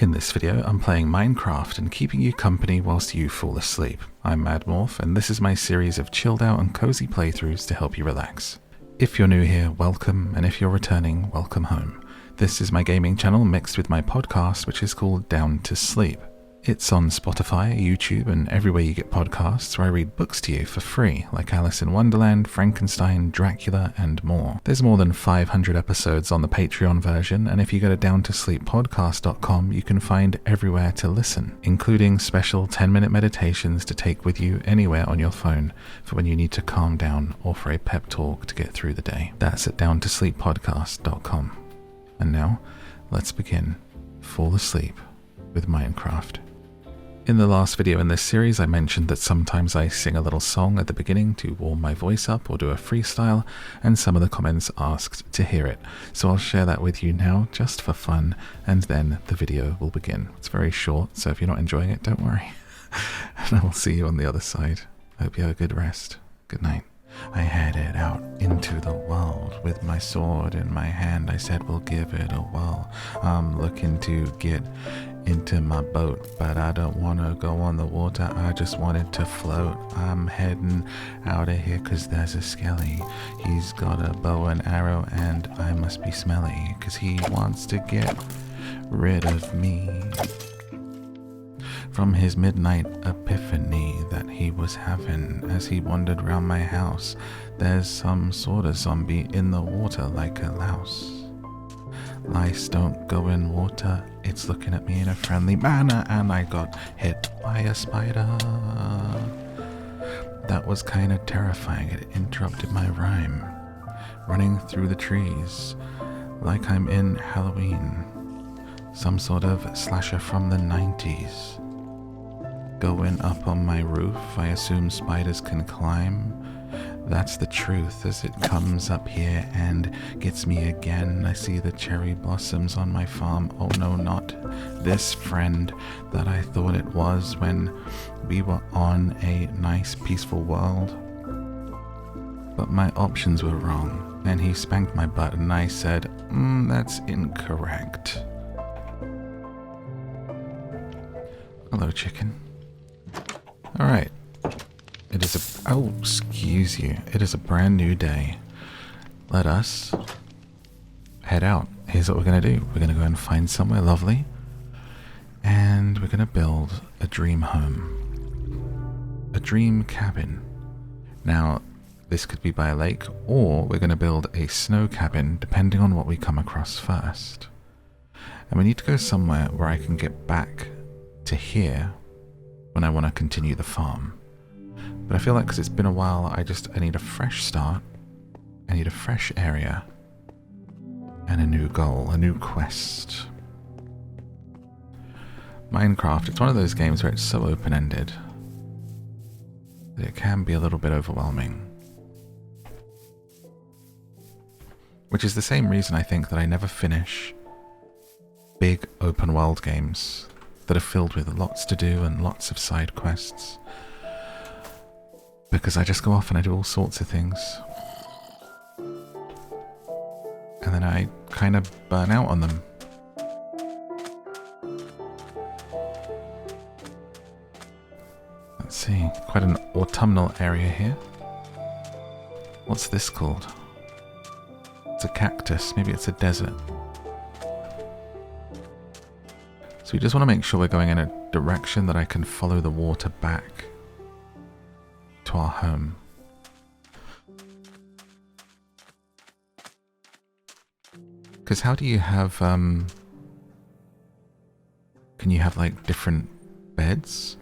In this video, I'm playing Minecraft and keeping you company whilst you fall asleep. I'm MadMorph, and this is my series of chilled out and cozy playthroughs to help you relax. If you're new here, welcome, and if you're returning, welcome home. This is my gaming channel mixed with my podcast, which is called Down to Sleep. It's on Spotify, YouTube, and everywhere you get podcasts, where I read books to you for free, like Alice in Wonderland, Frankenstein, Dracula, and more. There's more than 500 episodes on the Patreon version, and if you go to downtosleeppodcast.com, you can find everywhere to listen, including special 10-minute meditations to take with you anywhere on your phone for when you need to calm down or for a pep talk to get through the day. That's at downtosleeppodcast.com. And now, let's begin. Fall asleep with Minecraft. In the last video in this series, I mentioned that sometimes I sing a little song at the beginning to warm my voice up or do a freestyle, and some of the comments asked to hear it. So I'll share that with you now just for fun, and then the video will begin. It's very short, so if you're not enjoying it, don't worry. And I will see you on the other side. Hope you have a good rest. Good night. I headed out into the world with my sword in my hand. I said, we'll give it a whirl. I'm looking to get into my boat, but I don't want to go on the water. I just wanted to float. I'm heading out of here because there's a skelly. He's got a bow and arrow, and I must be smelly because he wants to get rid of me. From his midnight epiphany that he was having as he wandered round my house, there's some sort of zombie in the water like a louse. Lice don't go in water, it's looking at me in a friendly manner, and I got hit by a spider. That was kinda terrifying, it interrupted my rhyme. Running through the trees, like I'm in Halloween. Some sort of slasher from the 90s. Going up on my roof, I assume spiders can climb. That's the truth as it comes up here and gets me again. I see the cherry blossoms on my farm. Oh no, not this friend that I thought it was when we were on a nice peaceful world. But my options were wrong, and he spanked my butt and I said, that's incorrect. Hello, chicken. Alright. It is a brand new day. Let us head out. Here's what we're going to do. We're going to go and find somewhere lovely, and we're going to build a dream home. A dream cabin. Now, this could be by a lake, or we're going to build a snow cabin, depending on what we come across first. And we need to go somewhere where I can get back to here when I want to continue the farm. But I feel like because it's been a while, I need a fresh start. I need a fresh area. And a new goal, a new quest. Minecraft, it's one of those games where it's so open-ended that it can be a little bit overwhelming. Which is the same reason I think that I never finish big open-world games that are filled with lots to do and lots of side quests. Because I just go off and I do all sorts of things. And then I kind of burn out on them. Let's see, quite an autumnal area here. What's this called? It's a cactus, maybe it's a desert. So we just want to make sure we're going in a direction that I can follow the water back to our home. Because how do you have, can you have like different beds?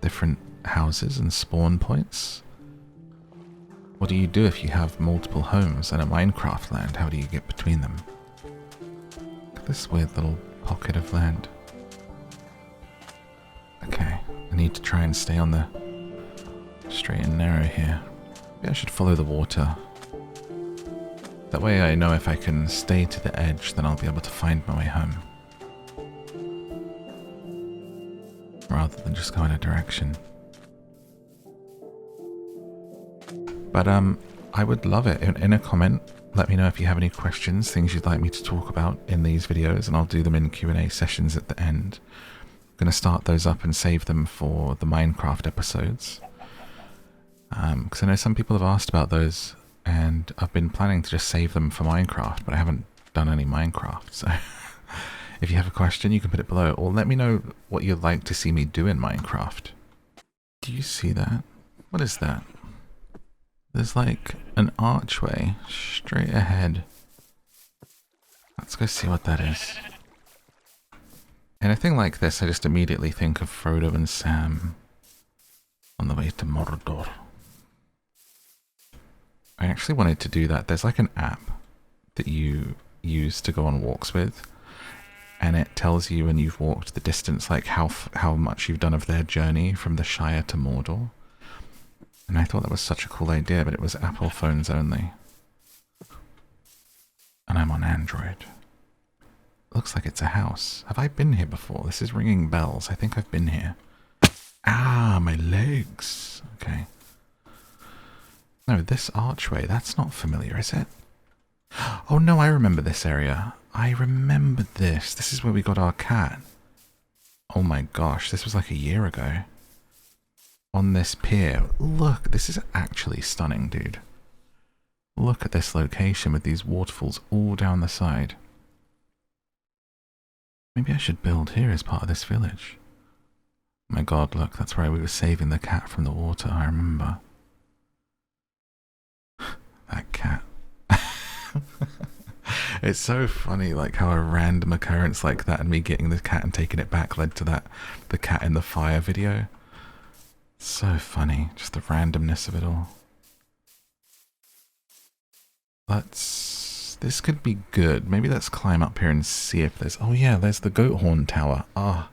Different houses and spawn points? What do you do if you have multiple homes in a Minecraft land? How do you get between them? Look at this weird little pocket of land. Okay, I need to try and stay on the straight and narrow here. Maybe I should follow the water. That way I know if I can stay to the edge, then I'll be able to find my way home. Rather than just go in a direction. But I would love it in a comment let me know if you have any questions, things you'd like me to talk about in these videos, and I'll do them in Q&A sessions at the end. I'm going to start those up and save them for the Minecraft episodes. Because I know some people have asked about those, and I've been planning to just save them for Minecraft, but I haven't done any Minecraft, so if you have a question, you can put it below, or let me know what you'd like to see me do in Minecraft. Do you see that? What is that? There's like an archway straight ahead. Let's go see what that is. Anything like this, I just immediately think of Frodo and Sam on the way to Mordor. I actually wanted to do that. There's like an app that you use to go on walks with, and it tells you when you've walked the distance, like how much you've done of their journey from the Shire to Mordor. And I thought that was such a cool idea, but it was Apple phones only. And I'm on Android. Looks like it's a house. Have I been here before? This is ringing bells. I think I've been here. Ah, my legs. Okay. No, this archway, that's not familiar, is it? Oh no, I remember this area. I remember this. This is where we got our cat. Oh my gosh, this was like a year ago. On this pier. Look, this is actually stunning, dude. Look at this location with these waterfalls all down the side. Maybe I should build here as part of this village. Oh my god, look, that's where we were saving the cat from the water, I remember. That cat. It's so funny, like how a random occurrence like that and me getting the cat and taking it back led to that, the cat in the fire video. So funny, just the randomness of it all. This could be good. Maybe let's climb up here and see if there's... Oh yeah, there's the goat horn tower. Ah.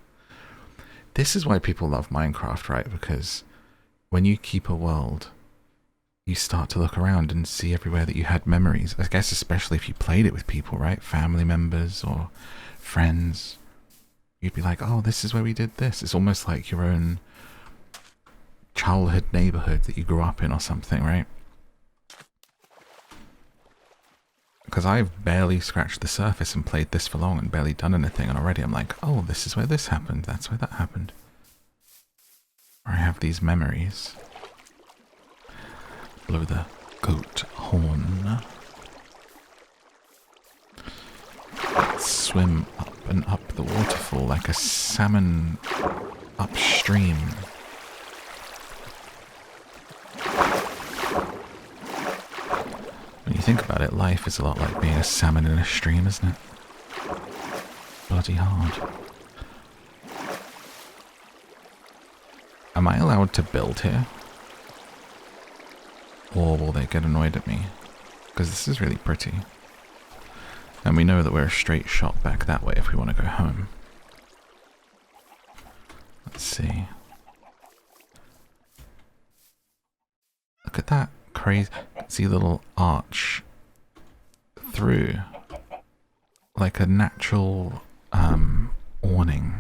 This is why people love Minecraft, right? Because when you keep a world, you start to look around and see everywhere that you had memories. I guess especially if you played it with people, right? Family members or friends. You'd be like, oh, this is where we did this. It's almost like your own childhood neighborhood that you grew up in or something, right? Because I've barely scratched the surface and played this for long and barely done anything, and already I'm like, oh, this is where this happened, that's where that happened. Or I have these memories. Blow the goat horn. Let's swim up and up the waterfall like a salmon upstream. When you think about it, life is a lot like being a salmon in a stream, isn't it? Bloody hard. Am I allowed to build here? Or will they get annoyed at me? Because this is really pretty. And we know that we're a straight shot back that way if we want to go home. Let's see. Look at that crazy little arch through. Like a natural awning.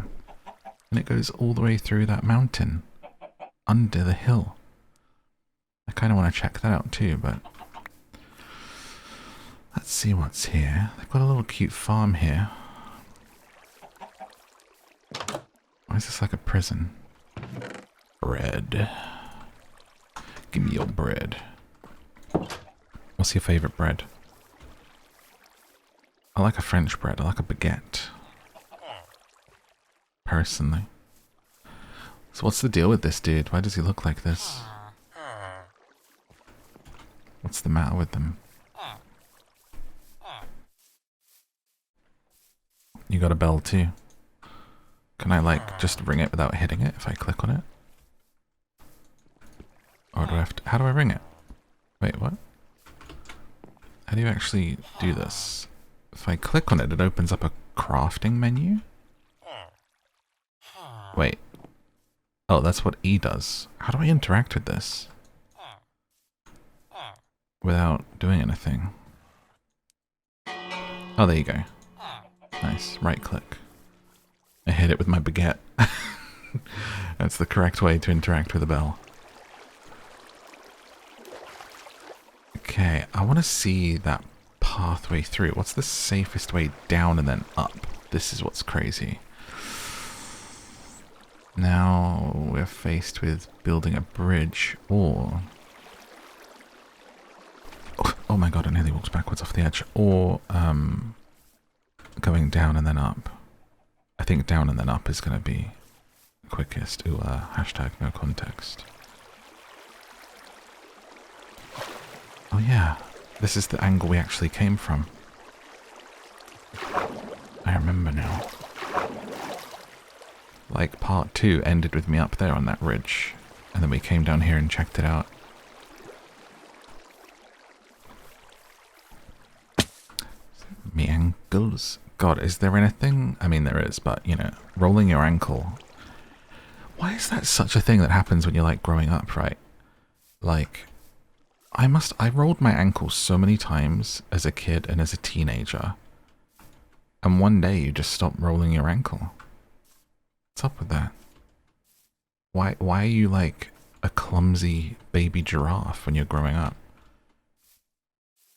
And it goes all the way through that mountain. Under the hill. I kind of want to check that out too, but let's see what's here. They've got a little cute farm here. Why is this like a prison? Bread. Give me your bread. What's your favorite bread? I like a French bread. I like a baguette. Personally. So what's the deal with this dude? Why does he look like this? What's the matter with them? You got a bell too. Can I like just ring it without hitting it if I click on it? Or do I have to... How do I ring it? Wait, what? How do you actually do this? If I click on it, it opens up a crafting menu? Wait. Oh, that's what E does. How do I interact with this? Without doing anything. Oh, there you go. Nice. Right click. I hit it with my baguette. That's the correct way to interact with a bell. Okay, I want to see that pathway through. What's the safest way down and then up? This is what's crazy. Now we're faced with building a bridge or... Oh my god, I nearly walked backwards off the edge. Or going down and then up. I think down and then up is going to be quickest. Ooh, hashtag no context. Oh yeah, this is the angle we actually came from. I remember now. Like part 2 ended with me up there on that ridge, and then we came down here and checked it out. Me ankles. God, is there anything? I mean, there is, but, you know, rolling your ankle. Why is that such a thing that happens when you're, like, growing up, right? Like, I rolled my ankle so many times as a kid and as a teenager. And one day you just stop rolling your ankle. What's up with that? Why are you, like, a clumsy baby giraffe when you're growing up?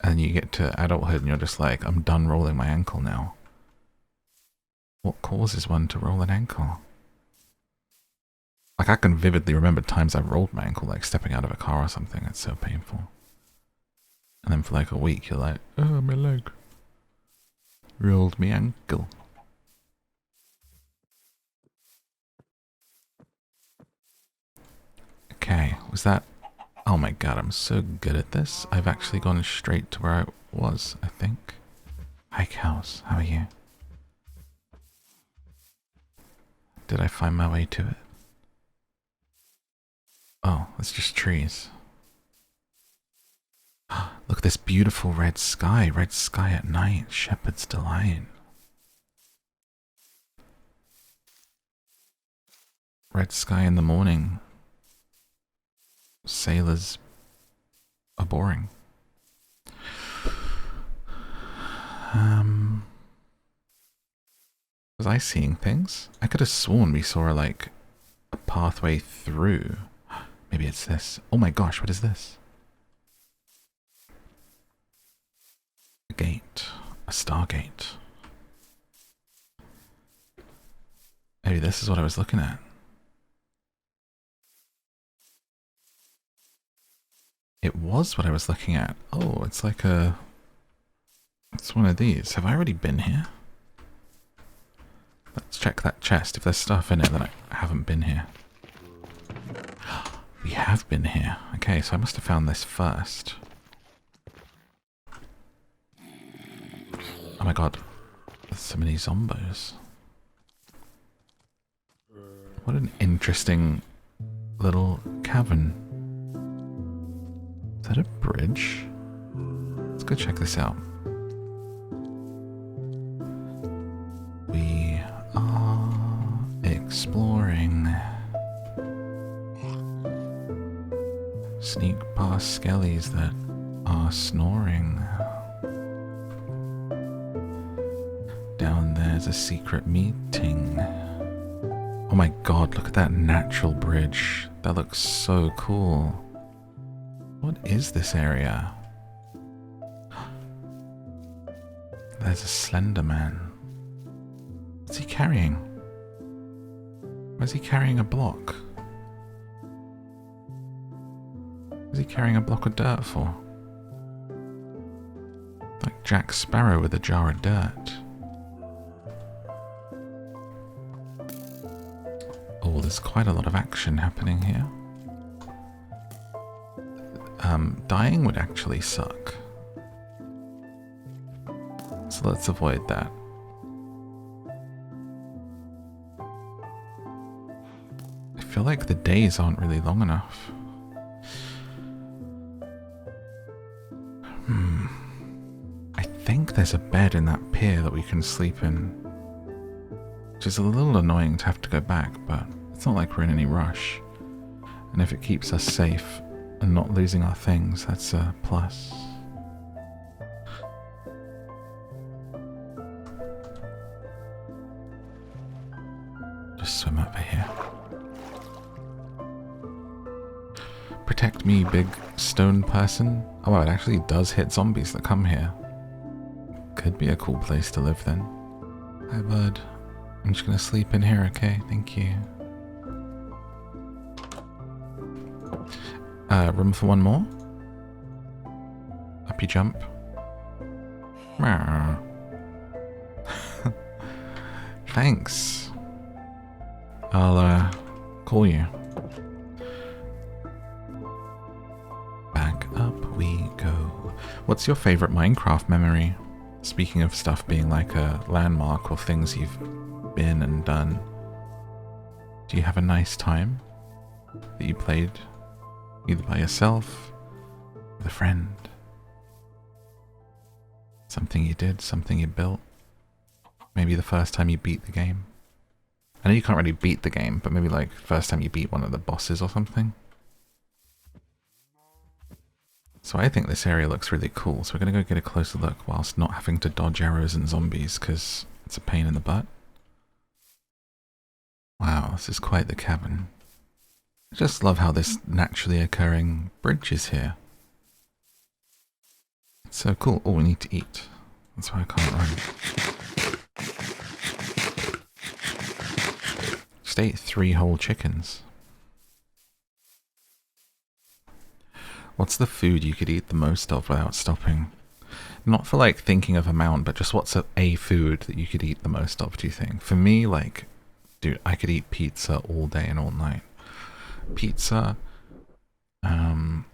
And you get to adulthood and you're just like, I'm done rolling my ankle now. What causes one to roll an ankle? Like, I can vividly remember times I've rolled my ankle, like stepping out of a car or something. It's so painful. And then for like a week, you're like, oh, my leg. Rolled me ankle. Okay, was that... Oh my god, I'm so good at this. I've actually gone straight to where I was, I think. Hi, cows. How are you? Did I find my way to it? Oh, it's just trees. Look at this beautiful red sky. Red sky at night. Shepherd's delight. Red sky in the morning. Sailors are boring. Was I seeing things? I could have sworn we saw like a pathway through. Maybe it's this. Oh my gosh, what is this? A gate. A stargate. Maybe this is what I was looking at. It was what I was looking at. Oh, it's like a... It's one of these. Have I already been here? Let's check that chest. If there's stuff in it, then I haven't been here. We have been here. Okay, so I must have found this first. Oh my god. There's so many zombos. What an interesting little cavern. Is that a bridge? Let's go check this out. We are exploring. Sneak past skellies that are snoring. Down there's a secret meeting. Oh my god, look at that natural bridge. That looks so cool. What is this area? There's a Slender Man. What's he carrying? Why is he carrying a block? What is he carrying a block of dirt for? Like Jack Sparrow with a jar of dirt. Oh, there's quite a lot of action happening here. Dying would actually suck. So let's avoid that. I feel like the days aren't really long enough. I think there's a bed in that pier that we can sleep in. Which is a little annoying to have to go back, but it's not like we're in any rush. And if it keeps us safe and not losing our things, that's a plus. Just swim over here. Protect me, big stone person. Oh wow, it actually does hit zombies that come here. Could be a cool place to live then. Hi, bud. I'm just gonna sleep in here, okay? Thank you. Room for one more? Up you jump. Thanks. I'll, call you. Back up we go. What's your favorite Minecraft memory? Speaking of stuff being like a landmark or things you've been and done. Do you have a nice time that you played either by yourself, with a friend? Something you did, something you built? Maybe the first time you beat the game? I know you can't really beat the game, but maybe like first time you beat one of the bosses or something? So I think this area looks really cool, so we're going to go get a closer look whilst not having to dodge arrows and zombies, because it's a pain in the butt. Wow, this is quite the cavern. I just love how this naturally occurring bridge is here. It's so cool. Oh, we need to eat. That's why I can't run. Just ate 3 whole chickens. What's the food you could eat the most of without stopping? Not for like thinking of amount, but just what's a food that you could eat the most of, do you think? For me, like, dude, I could eat pizza all day and all night. Pizza, I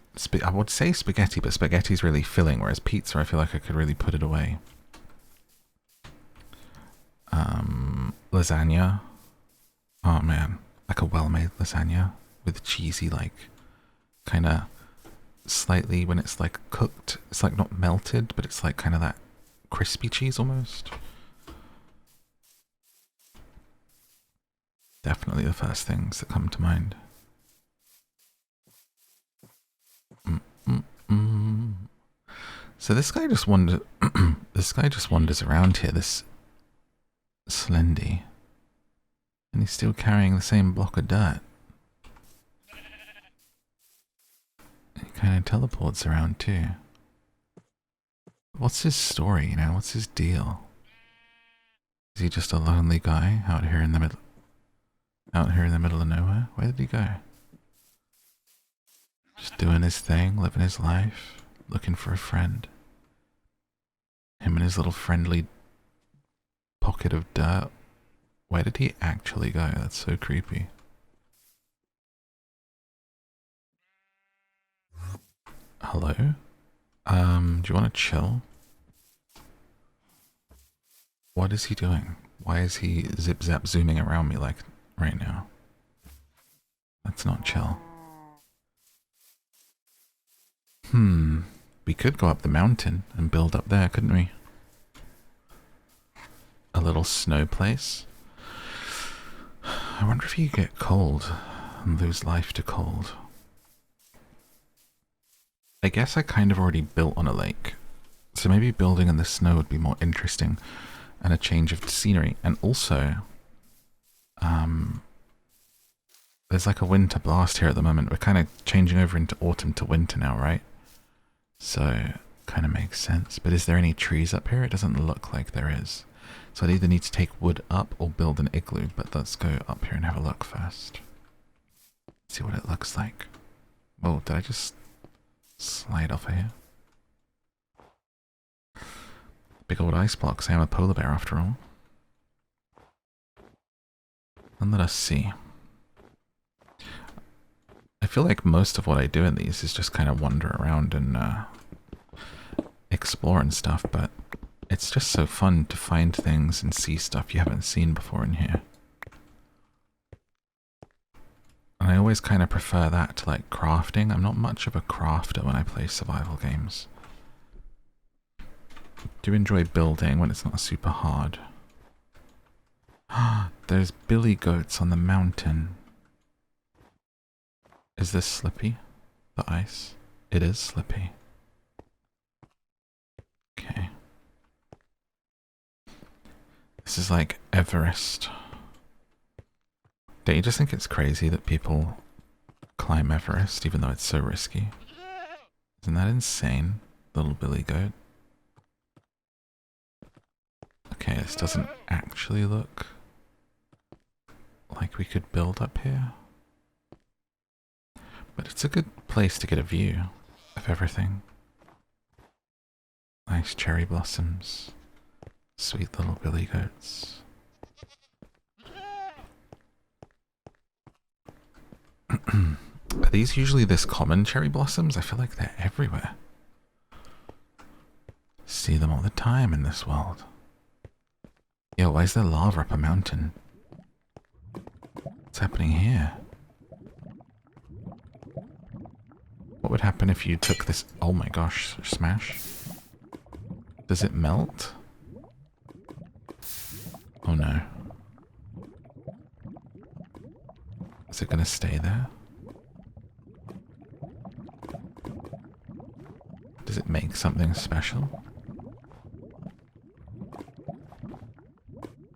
would say spaghetti, but spaghetti's really filling, whereas pizza, I feel like I could really put it away. Lasagna. Oh man, like a well-made lasagna with cheesy, like, kind of slightly, when it's like cooked, it's like not melted, but it's like kind of that crispy cheese almost. Definitely the first things that come to mind. So this guy just wanders. This guy just wanders around here. This Slendy, and he's still carrying the same block of dirt. He kind of teleports around too. What's his story? You know, what's his deal? Is he just a lonely guy out here in the middle? Out here in the middle of nowhere? Where did he go? Just doing his thing, living his life, looking for a friend. Him and his little friendly pocket of dirt. Where did he actually go? That's so creepy. Hello? Do you want to chill? What is he doing? Why is he zip-zap zooming around me like right now? That's not chill. We could go up the mountain and build up there, couldn't we? A little snow place. I wonder if you get cold and lose life to cold. I guess I kind of already built on a lake, so maybe building in the snow would be more interesting and a change of scenery. And also, there's like a winter blast here at the moment. We're kind of changing over into autumn to winter now, right? So, kind of makes sense. But is there any trees up here? It doesn't look like there is. So I'd either need to take wood up or build an igloo, but let's go up here and have a look first. See what it looks like. Whoa, did I just slide off of here? Big old ice blocks. I am a polar bear after all. And let us see. I feel like most of what I do in these is just kind of wander around and explore and stuff, but it's just so fun to find things and see stuff you haven't seen before in here. And I always kind of prefer that to like crafting. I'm not much of a crafter when I play survival games. I do enjoy building when it's not super hard. There's billy goats on the mountain. Is this slippy? The ice? It is slippy. Okay. This is like Everest. Don't you just think it's crazy that people climb Everest even though it's so risky? Isn't that insane, little billy goat? this doesn't actually look like we could build up here. But it's a good place to get a view of everything. Nice cherry blossoms. Sweet little billy goats. Are these usually this common cherry blossoms? I feel like they're everywhere. See them all the time in this world. Yo, why is there lava up a mountain? What's happening here? What would happen if you took this? Oh my gosh, smash. Does it melt? Oh no. Is it gonna stay there? Does it make something special?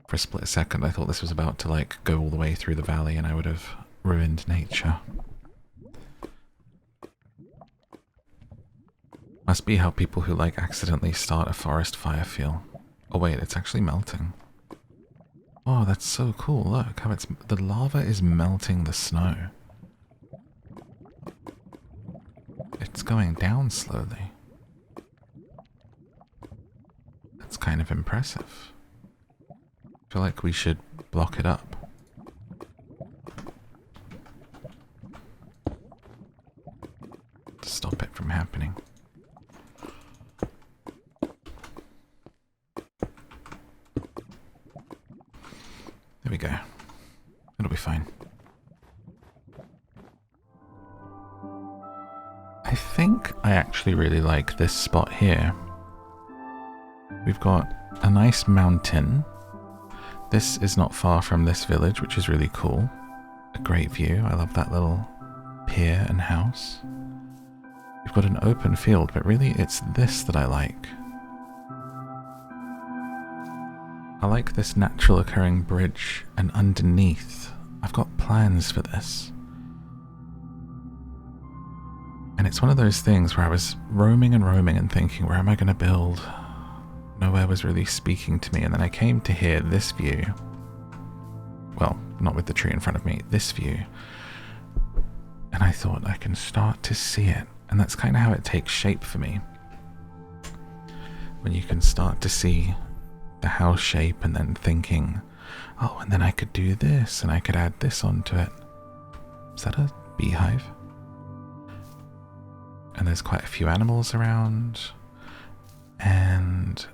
For a split second I thought this was about to like go all the way through the valley and I would have ruined nature. Must be how people who like accidentally start a forest fire feel. Oh wait, it's actually melting. Oh, that's so cool. Look how the lava is melting the snow. It's going down slowly. That's kind of impressive. I feel like we should block it up. To stop it from happening. There we go. It'll be fine. I think I actually really like this spot here. We've got a nice mountain. This is not far from this village, which is really cool. A great view. I love that little pier and house. We've got an open field, but really it's this that I like. I like this natural occurring bridge, and underneath, I've got plans for this. And it's one of those things where I was roaming and thinking, where am I going to build? Nowhere was really speaking to me, and then I came to here, this view. Well, not with the tree in front of me, this view. And I thought I can start to see it, and that's kind of how it takes shape for me. When you can start to see the house shape and then thinking, oh, and then I could do this and I could add this onto it. Is that a beehive? And there's quite a few animals around and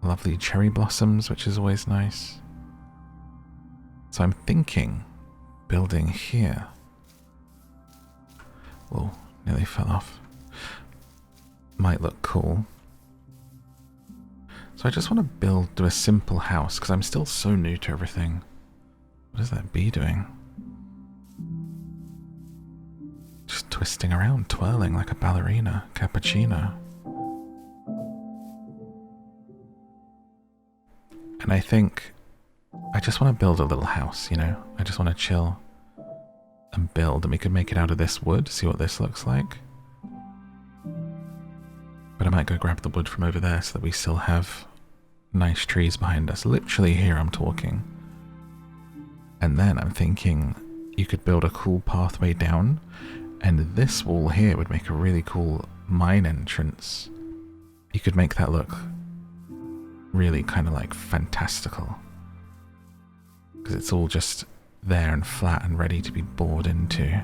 lovely cherry blossoms, which is always nice. So I'm thinking building here. Whoa, nearly fell off. Might look cool. So I just want to do a simple house, because I'm still so new to everything. What is that bee doing? Just twisting around, twirling like a ballerina, cappuccino. And I think I just want to build a little house, you know? I just want to chill and build, and we could make it out of this wood, see what this looks like. But I might go grab the wood from over there so that we still have nice trees behind us. Literally here I'm talking. And then I'm thinking you could build a cool pathway down, and this wall here would make a really cool mine entrance. You could make that look really kind of like fantastical, because it's all just there and flat and ready to be bored into.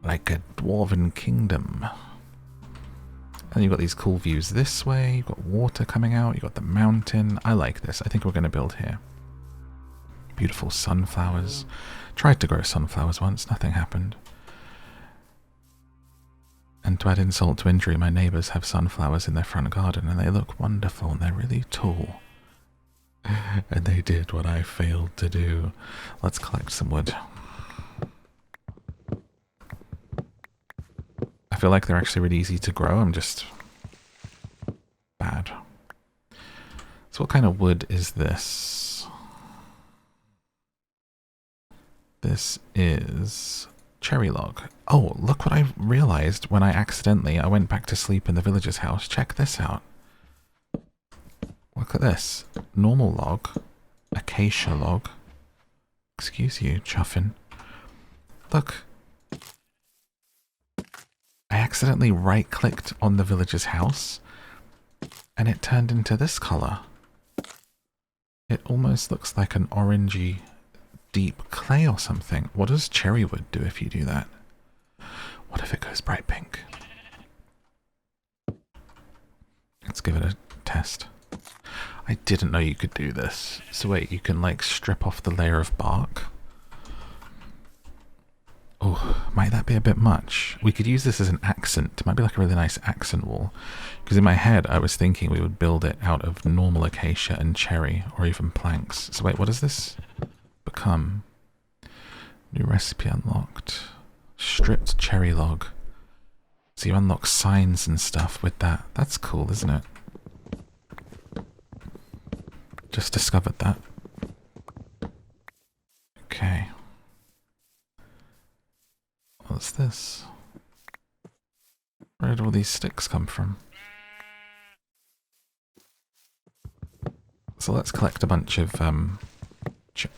Like a dwarven kingdom. And you've got these cool views this way, you've got water coming out, you've got the mountain. I like this. I think we're going to build here. Beautiful sunflowers. Tried to grow sunflowers once, nothing happened. And to add insult to injury, my neighbours have sunflowers in their front garden and they look wonderful and they're really tall. And they did what I failed to do. Let's collect some wood. I feel like they're actually really easy to grow. I'm just bad. So what kind of wood is this? This is cherry log. Oh, look what I realized when I went back to sleep in the villager's house. Check this out. Look at this. Normal log. Acacia log. Excuse you, Chuffin. Look. I accidentally right-clicked on the villager's house, and it turned into this color. It almost looks like an orangey, deep clay or something. What does cherry wood do if you do that? What if it goes bright pink? Let's give it a test. I didn't know you could do this. So wait, you can like strip off the layer of bark? Oh, might that be a bit much? We could use this as an accent. It might be like a really nice accent wall. Because in my head, I was thinking we would build it out of normal acacia and cherry, or even planks. So wait, what does this become? New recipe unlocked. Stripped cherry log. So you unlock signs and stuff with that. That's cool, isn't it? Just discovered that. Okay. What's this? Where did all these sticks come from? So let's collect a bunch of,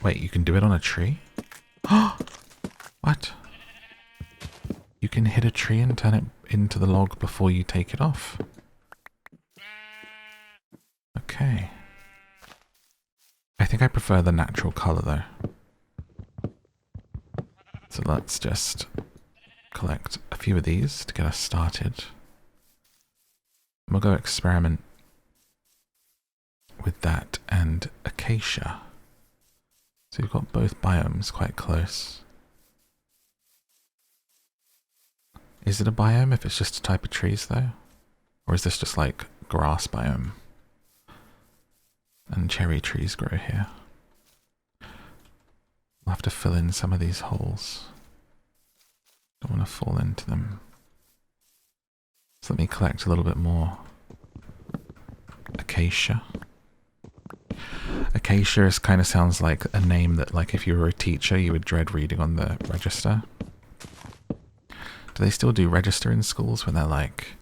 wait, you can do it on a tree? What? You can hit a tree and turn it into the log before you take it off. Okay. I think I prefer the natural color though. So let's just collect a few of these to get us started. We'll go experiment with that and acacia. So you've got both biomes quite close. Is it a biome if it's just a type of trees though? Or is this just like grass biome? And cherry trees grow here. We'll have to fill in some of these holes. Don't want to fall into them. So let me collect a little bit more acacia. Acacia kind of sounds like a name that, like, if you were a teacher, you would dread reading on the register. Do they still do register in schools when they're like,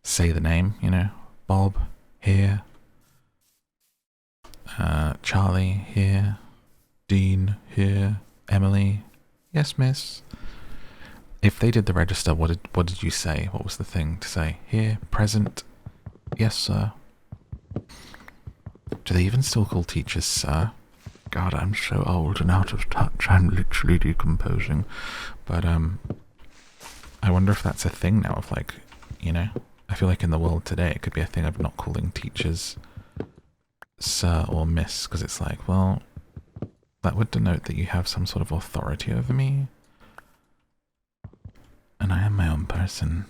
say the name, you know? Bob, here. Charlie, here. Dean, here. Emily, yes, miss. If they did the register, what did you say? What was the thing to say? Here, present, yes, sir. Do they even still call teachers sir? God, I'm so old and out of touch. I'm literally decomposing. But I wonder if that's a thing now of, like, you know, I feel like in the world today it could be a thing of not calling teachers sir or miss, because it's like, well, that would denote that you have some sort of authority over me. And I am my own person.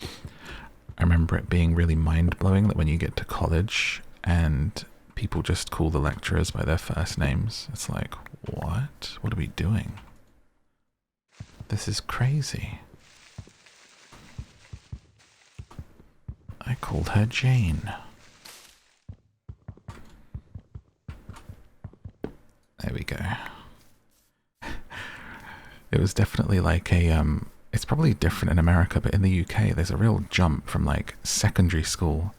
I remember it being really mind-blowing that when you get to college and people just call the lecturers by their first names, it's like, what? What are we doing? This is crazy. I called her Jane. There we go. It was definitely like a, it's probably different in America, but in the UK, there's a real jump from like secondary school.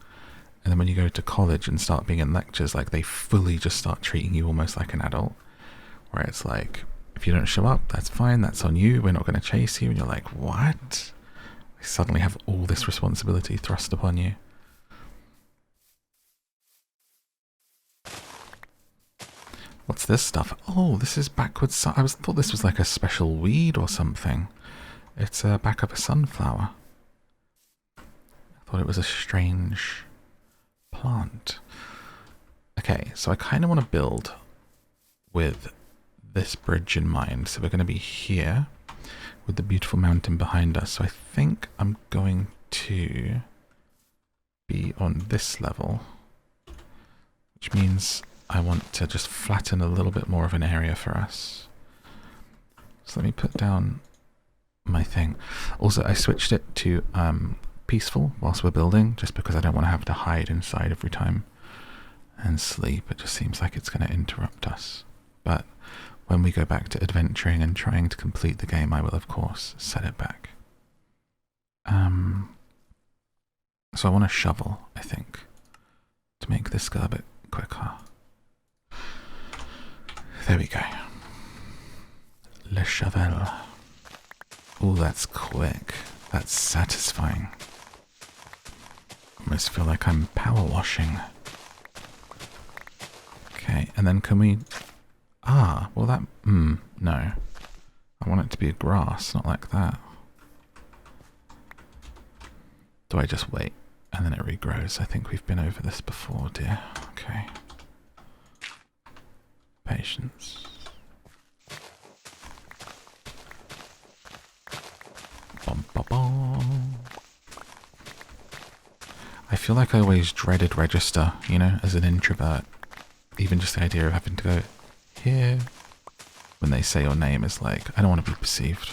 And then when you go to college and start being in lectures, like they fully just start treating you almost like an adult. Where it's like, if you don't show up, that's fine, that's on you, we're not going to chase you. And you're like, what? They suddenly have all this responsibility thrust upon you. What's this stuff? Oh, this is backwards. I thought this was like a special weed or something. It's back of a sunflower. I thought it was a strange plant. Okay, so I kind of want to build with this bridge in mind. So we're going to be here with the beautiful mountain behind us. So I think I'm going to be on this level, which means I want to just flatten a little bit more of an area for us. So let me put down my thing. Also, I switched it to peaceful whilst we're building, just because I don't want to have to hide inside every time and sleep. It just seems like it's going to interrupt us. But when we go back to adventuring and trying to complete the game, I will, of course, set it back. So I want a shovel, I think. to make this go a bit quicker. There we go. Le Cheval. Oh, that's quick. That's satisfying. Almost feel like I'm power washing. Okay, and then can we... Ah, well that... no. I want it to be a grass, not like that. Do I just wait and then it regrows? I think we've been over this before, dear. Okay. Patience. Bum, bum, bum. I feel like I always dreaded register, you know, as an introvert. Even just the idea of having to go here when they say your name is like, I don't want to be perceived.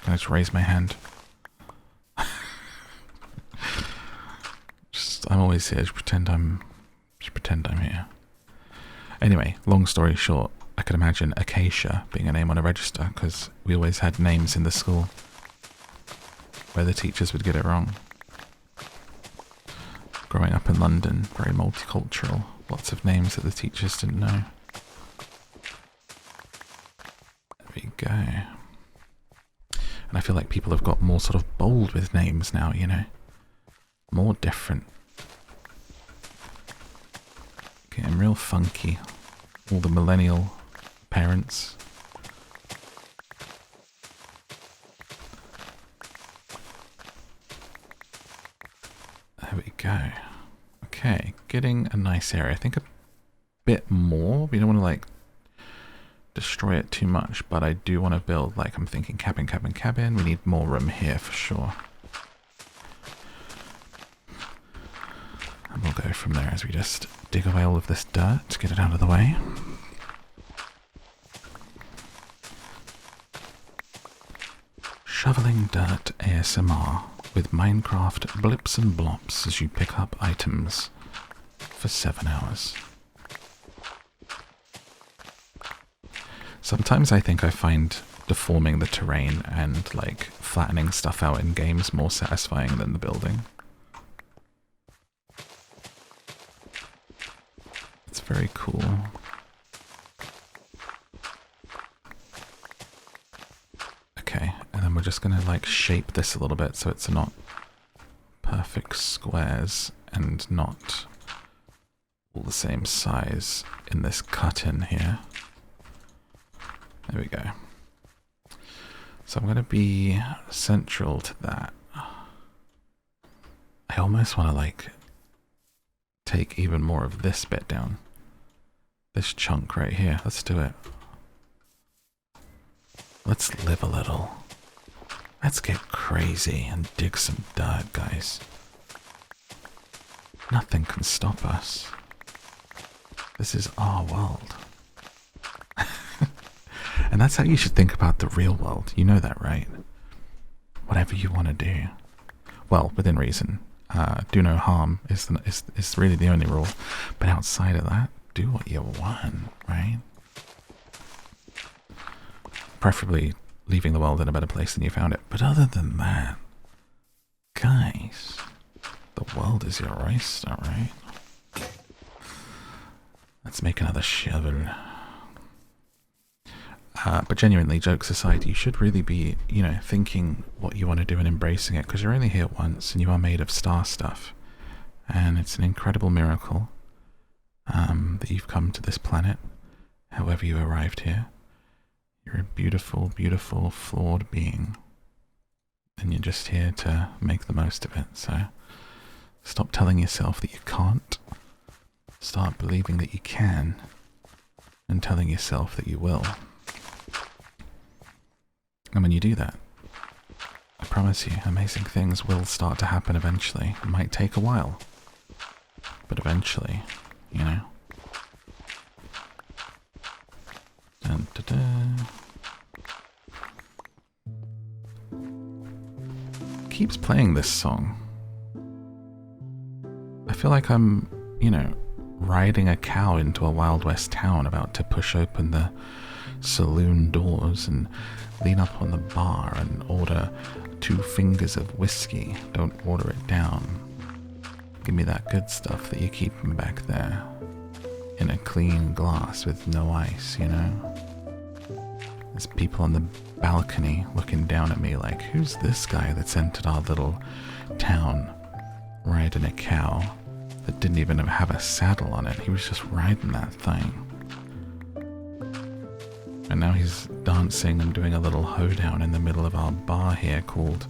Can I just raise my hand? I'm always here to pretend I'm here. Anyway, long story short, I could imagine Acacia being a name on a register because we always had names in the school where the teachers would get it wrong. Growing up in London, very multicultural, lots of names that the teachers didn't know. There we go. And I feel like people have got more sort of bold with names now, you know, more different. Getting real funky. All the millennial parents. There we go. Okay, getting a nice area. I think a bit more. We don't want to like destroy it too much, but I do want to build, like, I'm thinking cabin, cabin, cabin. We need more room here for sure. And we'll go from there as we just dig away all of this dirt to get it out of the way. Shoveling dirt ASMR with Minecraft blips and blops as you pick up items for 7 hours. Sometimes I think I find deforming the terrain and like flattening stuff out in games more satisfying than the building. It's very cool. Okay, and then we're just gonna like shape this a little bit so it's not perfect squares and not all the same size in this cut-in here. There we go. So I'm going to be central to that. I almost want to like take even more of this bit down. This chunk right here. Let's do it. Let's live a little. Let's get crazy and dig some dirt, guys. Nothing can stop us. This is our world. And that's how you should think about the real world. You know that, right? Whatever you want to do. Well, within reason. Do no harm is really the only rule. But outside of that, do what you want, right? Preferably leaving the world in a better place than you found it. But other than that, guys, the world is your oyster, right? Let's make another shovel. But genuinely, jokes aside, you should really be, you know, thinking what you want to do and embracing it, because you're only here once and you are made of star stuff. And it's an incredible miracle that you've come to this planet, however you arrived here. You're a beautiful, beautiful, flawed being. And you're just here to make the most of it. So stop telling yourself that you can't. Start believing that you can. And telling yourself that you will. And when you do that, I promise you, amazing things will start to happen eventually. It might take a while, but eventually, you know. Dun, dun, dun. Keeps playing this song. I feel like I'm, you know, riding a cow into a Wild West town about to push open the saloon doors and lean up on the bar and order 2 fingers of whiskey. Don't order it down. Give me that good stuff that you're keeping back there. In a clean glass with no ice, you know? There's people on the balcony looking down at me like, who's this guy that's entered our little town riding a cow that didn't even have a saddle on it? He was just riding that thing. And now he's dancing and doing a little hoedown in the middle of our bar here called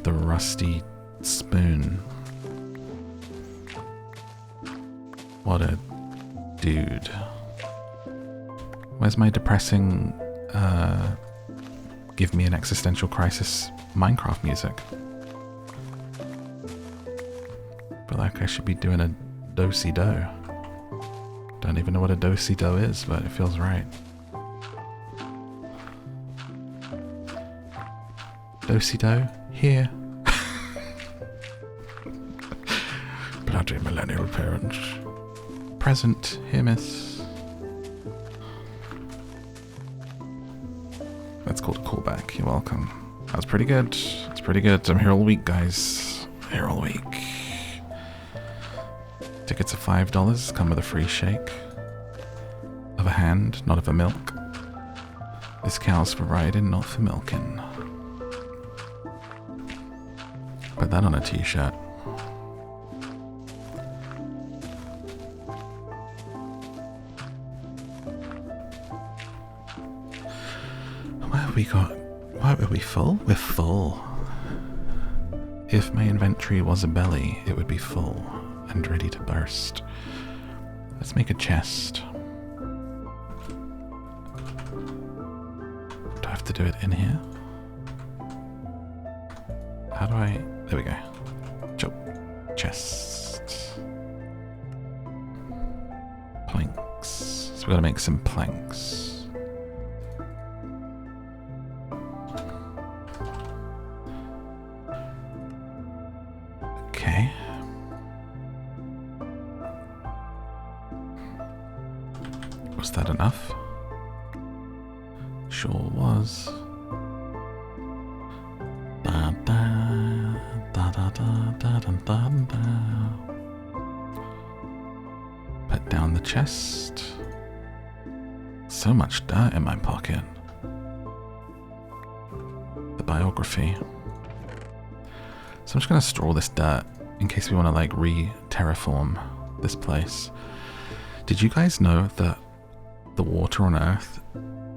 the Rusty Spoon. What a dude. Where's my depressing, give me an existential crisis Minecraft music? Feel like I should be doing a do-si-do. Don't even know what a do-si-do is, but it feels right. Do-si-do, here. Bloody millennial parents. Present, here, miss. That's called a callback. You're welcome. That was pretty good. It's pretty good. I'm here all week, guys. Here all week. Tickets are $5. Come with a free shake. Of a hand, not of a milk. This cow's for riding, not for milking. Put that on a t-shirt. What are we full? We're full. If my inventory was a belly, it would be full and ready to burst. Let's make a chest. Do I have to do it in here? How do I... There we go. Chest. Planks. So we gotta make some planks. Okay. Was that enough? Sure was. Da da da da da da da da. Put down the chest. So much dirt in my pocket. The biography. So I'm just going to store all this dirt in case we want to like re-terraform this place. Did you guys know that the water on Earth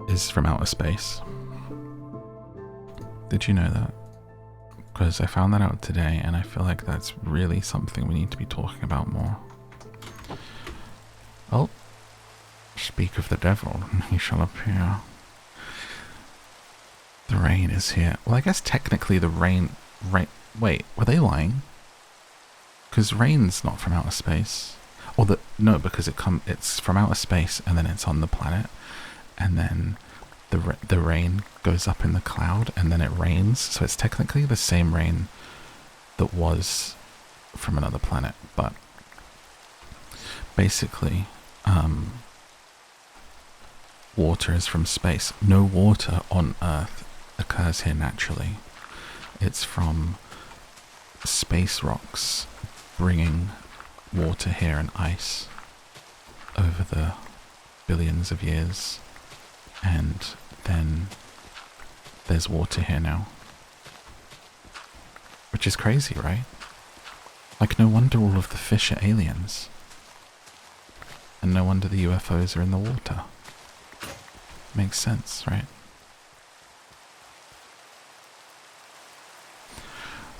is from outer space? Did you know that? Because I found that out today and I feel like that's really something we need to be talking about more. Oh, speak of the devil, he shall appear. The rain is here. Well, I guess technically the rain... Wait, were they lying? Because rain's not from outer space. Or no, because it's from outer space and then it's on the planet, and then the rain goes up in the cloud and then it rains. So it's technically the same rain that was from another planet, but basically, water is from space. No water on Earth occurs here naturally. It's from space rocks bringing water here and ice over the billions of years, and then there's water here now, which is crazy, right? Like, no wonder all of the fish are aliens, and no wonder the UFOs are in the water. Makes sense, right?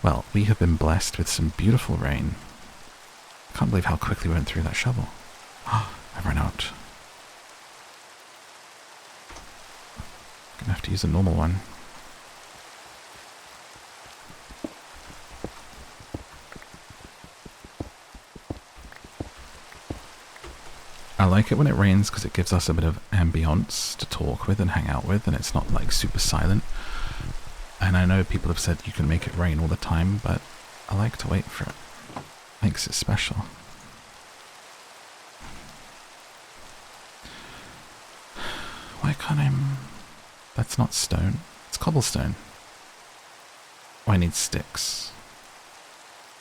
Well, we have been blessed with some beautiful rain. I can't believe how quickly we went through that shovel. I've run out. Gonna have to use a normal one. I like it when it rains because it gives us a bit of ambience to talk with and hang out with, and it's not like super silent. And I know people have said you can make it rain all the time, but I like to wait for it. Makes it special. Why can't I... That's not stone. It's cobblestone. Oh, I need sticks.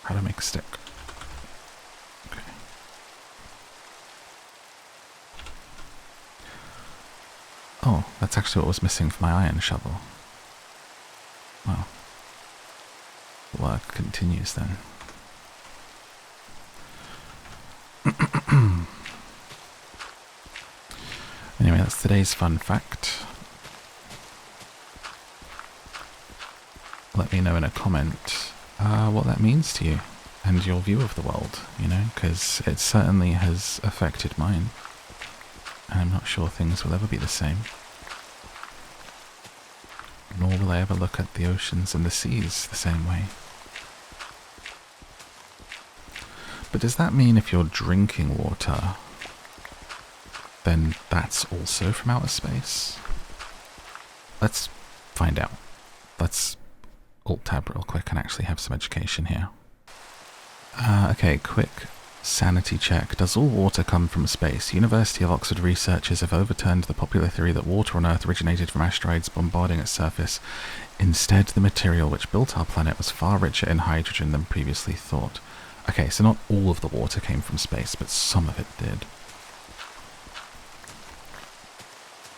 How do I make a stick? Oh, that's actually what was missing from my iron shovel. Well, the work continues then. Anyway, that's today's fun fact. Let me know in a comment what that means to you and your view of the world, you know, because it certainly has affected mine. And I'm not sure things will ever be the same. Nor will I ever look at the oceans and the seas the same way. But does that mean if you're drinking water, then that's also from outer space? Let's find out. Let's alt-tab real quick and actually have some education here. Okay, quick sanity check. Does all water come from space? University of Oxford researchers have overturned the popular theory that water on Earth originated from asteroids bombarding its surface. Instead, the material which built our planet was far richer in hydrogen than previously thought. Okay, so not all of the water came from space, but some of it did.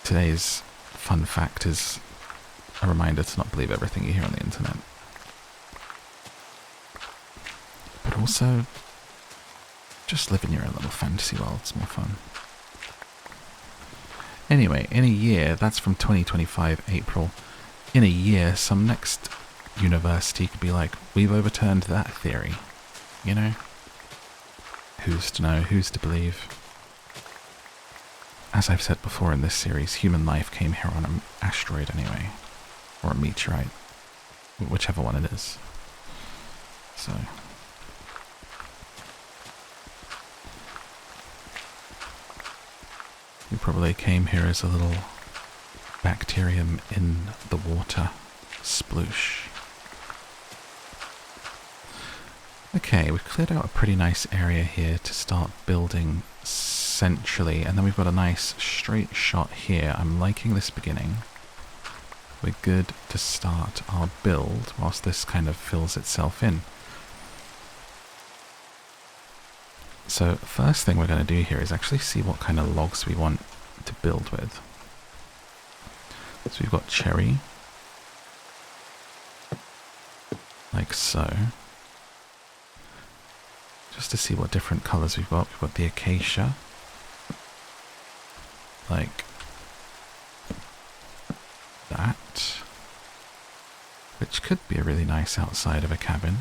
Today's fun fact is a reminder to not believe everything you hear on the internet. But also, just live in your own little fantasy world, it's more fun. Anyway, in a year, that's from 2025 April, in a year, some next university could be like, we've overturned that theory. You know? Who's to know? Who's to believe? As I've said before in this series, human life came here on an asteroid anyway. Or a meteorite. Whichever one it is. So... we probably came here as a little bacterium in the water. Sploosh. Okay, we've cleared out a pretty nice area here to start building centrally, and then we've got a nice straight shot here. I'm liking this beginning. We're good to start our build whilst this kind of fills itself in. So first thing we're going to do here is actually see what kind of logs we want to build with. So we've got cherry, like so. Just to see what different colours we've got. We've got the acacia, like that, which could be a really nice outside of a cabin.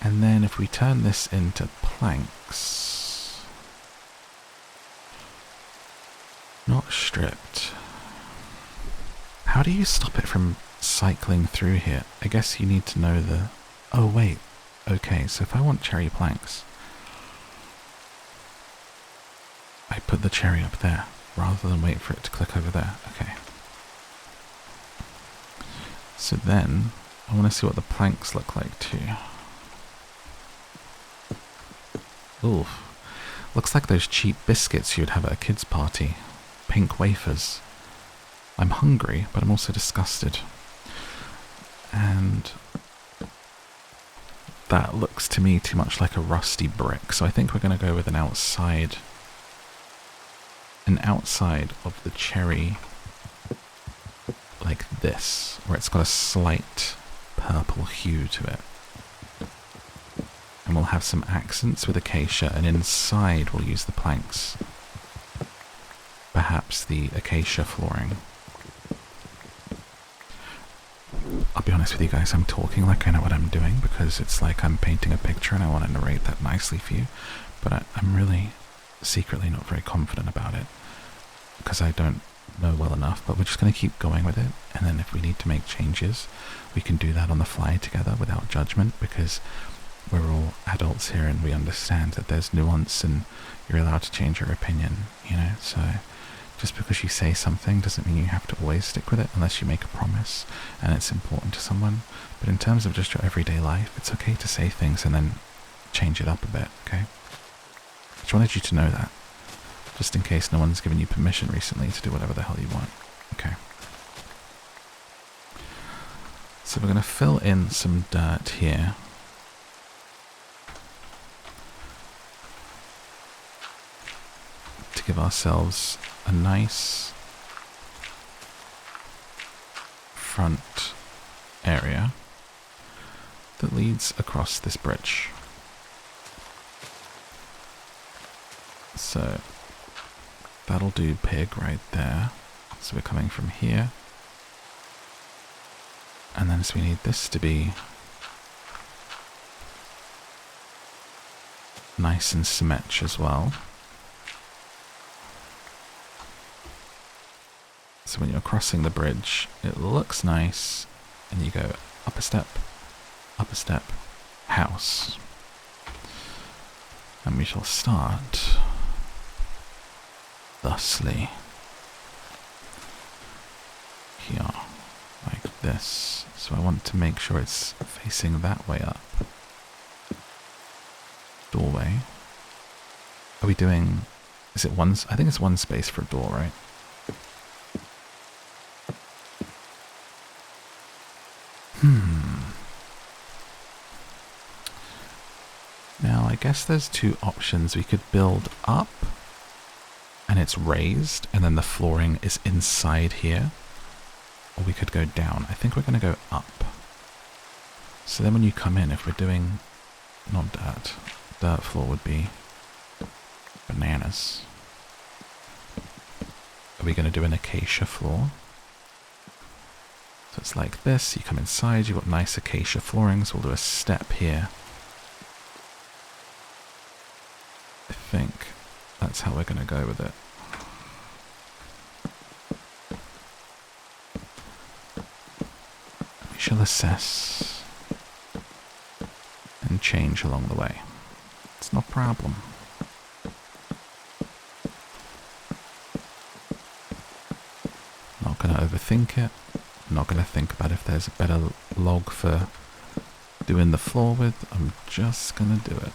And then if we turn this into planks, not stripped, how do you stop it from cycling through here? I guess you need to know the... oh wait, okay, so if I want cherry planks, I put the cherry up there, rather than wait for it to click over there. Okay. So then, I want to see what the planks look like too. Ooh, looks like those cheap biscuits you'd have at a kid's party. Pink wafers. I'm hungry, but I'm also disgusted. And that looks to me too much like a rusty brick, so I think we're going to go with an outside of the cherry like this, where it's got a slight purple hue to it. And we'll have some accents with acacia, and inside we'll use the planks. Perhaps the acacia flooring. I'll be honest with you guys, I'm talking like I know what I'm doing, because it's like I'm painting a picture and I want to narrate that nicely for you. But I'm really secretly not very confident about it, because I don't know well enough, but we're just going to keep going with it, and then if we need to make changes, we can do that on the fly together without judgment, because we're all adults here and we understand that there's nuance and you're allowed to change your opinion, you know, so just because you say something doesn't mean you have to always stick with it unless you make a promise and it's important to someone. But in terms of just your everyday life, it's okay to say things and then change it up a bit, okay? I just wanted you to know that, just in case no one's given you permission recently to do whatever the hell you want. Okay. So we're going to fill in some dirt here. To give ourselves a nice front area that leads across this bridge. So that'll do pig right there. So we're coming from here. And then so we need this to be nice and symmetric as well. So when you're crossing the bridge, it looks nice, and you go up a step, house. And we shall start thusly. Here, like this. So I want to make sure it's facing that way up. Doorway. Are we doing... is it one... I think it's one space for a door, right? Now, I guess there's two options. We could build up, and it's raised, and then the flooring is inside here. Or we could go down. I think we're going to go up. So then when you come in, if we're doing... not dirt floor would be bananas. Are we going to do an acacia floor? So it's like this. You come inside, you've got nice acacia flooring, so we'll do a step here. I think that's how we're going to go with it. We shall assess and change along the way. It's no problem. Not going to overthink it. Not going to think about if there's a better log for doing the floor with. I'm just going to do it.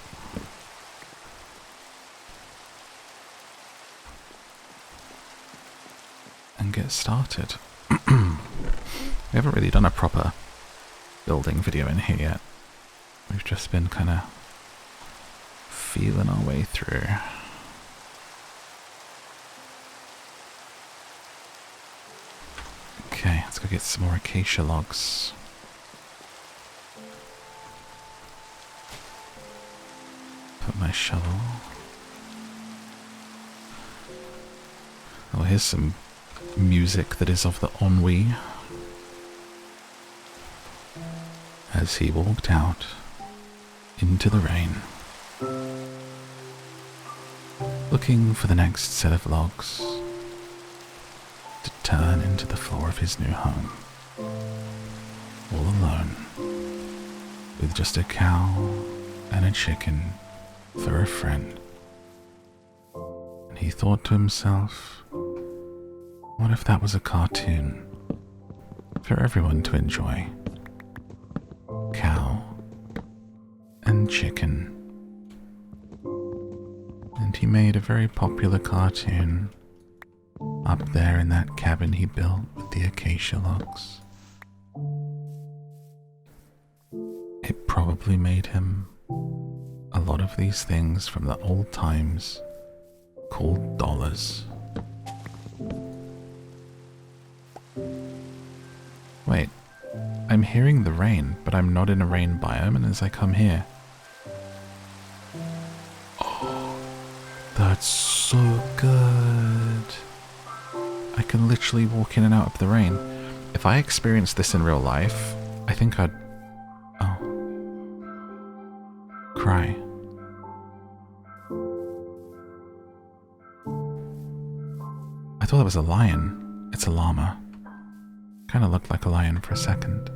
And get started. We haven't really done a proper building video in here yet. We've just been kind of feeling our way through. Okay, let's go get some more acacia logs. Put my shovel. Oh, here's some music that is of the ennui. As he walked out into the rain, looking for the next set of logs to turn into the floor of his new home, all alone, with just a cow and a chicken for a friend. And he thought to himself, what if that was a cartoon for everyone to enjoy? Cow and chicken. And he made a very popular cartoon up there in that cabin he built with the acacia logs. It probably made him a lot of these things from the old times called dollars. Wait, I'm hearing the rain, but I'm not in a rain biome, and as I come here... oh, that's so good. I can literally walk in and out of the rain. If I experienced this in real life, I think I'd... oh. Cry. I thought it was a lion. It's a llama. Kind of looked like a lion for a second.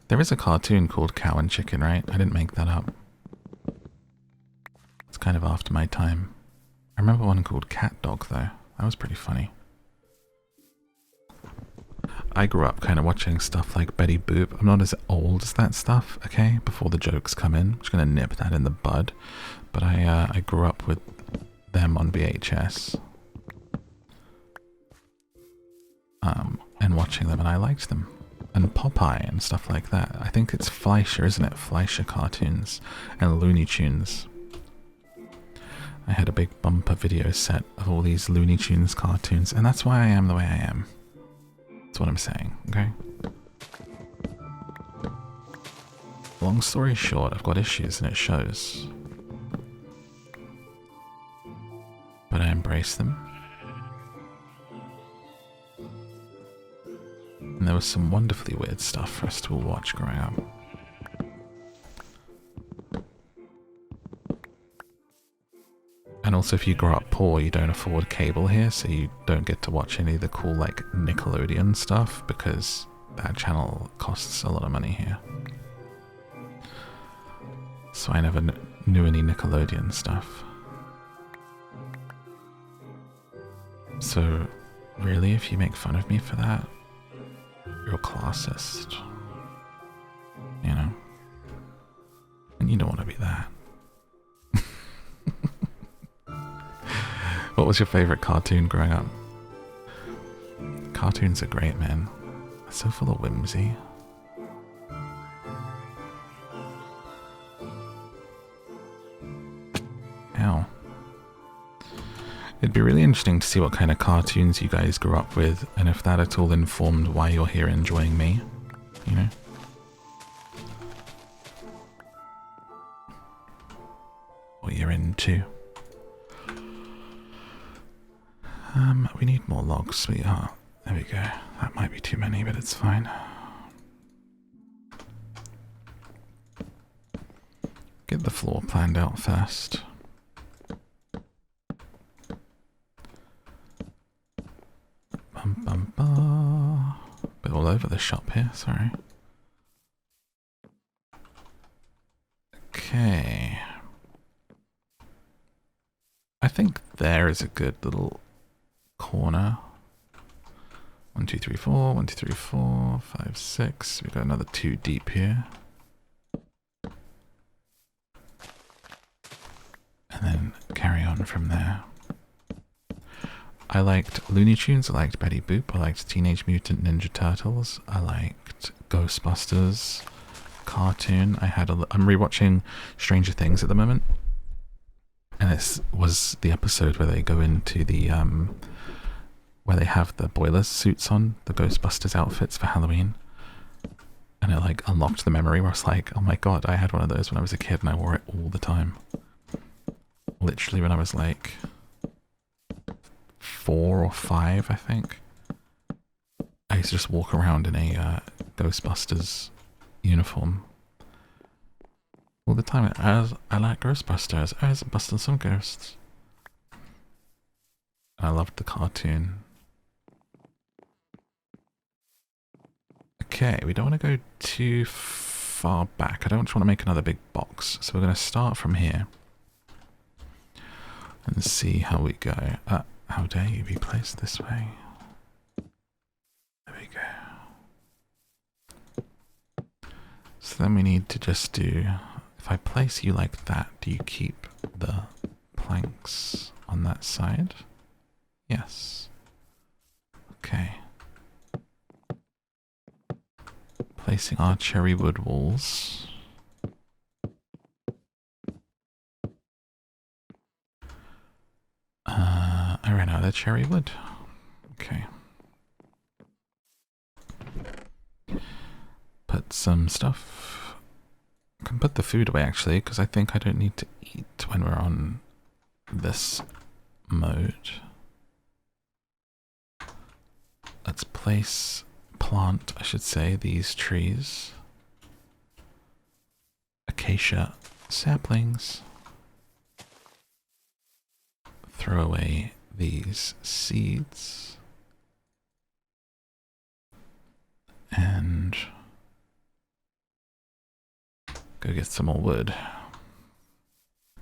There is a cartoon called Cow and Chicken, right? I didn't make that up. It's kind of after my time. I remember one called Cat Dog, though. That was pretty funny. I grew up kind of watching stuff like Betty Boop. I'm not as old as that stuff, okay? Before the jokes come in. I'm just going to nip that in the bud. But I grew up with them on VHS. And watching them, and I liked them. and Popeye and stuff like that. I think it's Fleischer, isn't it? Fleischer cartoons and Looney Tunes. I had a big bumper video set of all these Looney Tunes cartoons, and that's why I am the way I am. That's what I'm saying, okay? Long story short, I've got issues and it shows. But I embrace them. And there was some wonderfully weird stuff for us to all watch growing up. And also, if you grow up poor, you don't afford cable here, so you don't get to watch any of the cool, like, Nickelodeon stuff, because that channel costs a lot of money here. So I never knew any Nickelodeon stuff. So, really, if you make fun of me for that, you're a classist. You know? And you don't want to be that. What was your favourite cartoon growing up? Cartoons are great, man. They're so full of whimsy. Ow. It'd be really interesting to see what kind of cartoons you guys grew up with, and if that at all informed why you're here enjoying me, you know? What you're into. We need more logs, sweetheart. There we go. That might be too many, but it's fine. Get the floor planned out first. Bit all over the shop here, sorry. Okay. I think there is a good little corner. 1, 2, 3, 4, 1, 2, 3, 4, 5, 6. We got another 2 deep here. And then carry on from there. I liked Looney Tunes, I liked Betty Boop, I liked Teenage Mutant Ninja Turtles, I liked Ghostbusters, cartoon. I'm rewatching Stranger Things at the moment. And this was the episode where they go into the, where they have the boiler suits on, the Ghostbusters outfits for Halloween. And it like unlocked the memory where I was like, oh my god, I had one of those when I was a kid and I wore it all the time. Literally when I was like 4 or 5, I think. I used to just walk around in a Ghostbusters uniform all the time. I like Ghostbusters. I was busting some ghosts. I loved the cartoon. Okay, we don't want to go too far back. I don't just want to make another big box. So we're going to start from here. And see how we go. How dare you be placed this way? There we go. So then we need to just do... If I place you like that, do you keep the planks on that side? Yes. Okay. Placing our cherry wood walls. I ran out of cherry wood. Okay. Put some stuff. I can put the food away actually, because I think I don't need to eat when we're on this mode. Let's plant, I should say, these trees. Acacia saplings. Throw away these seeds. And go get some more wood.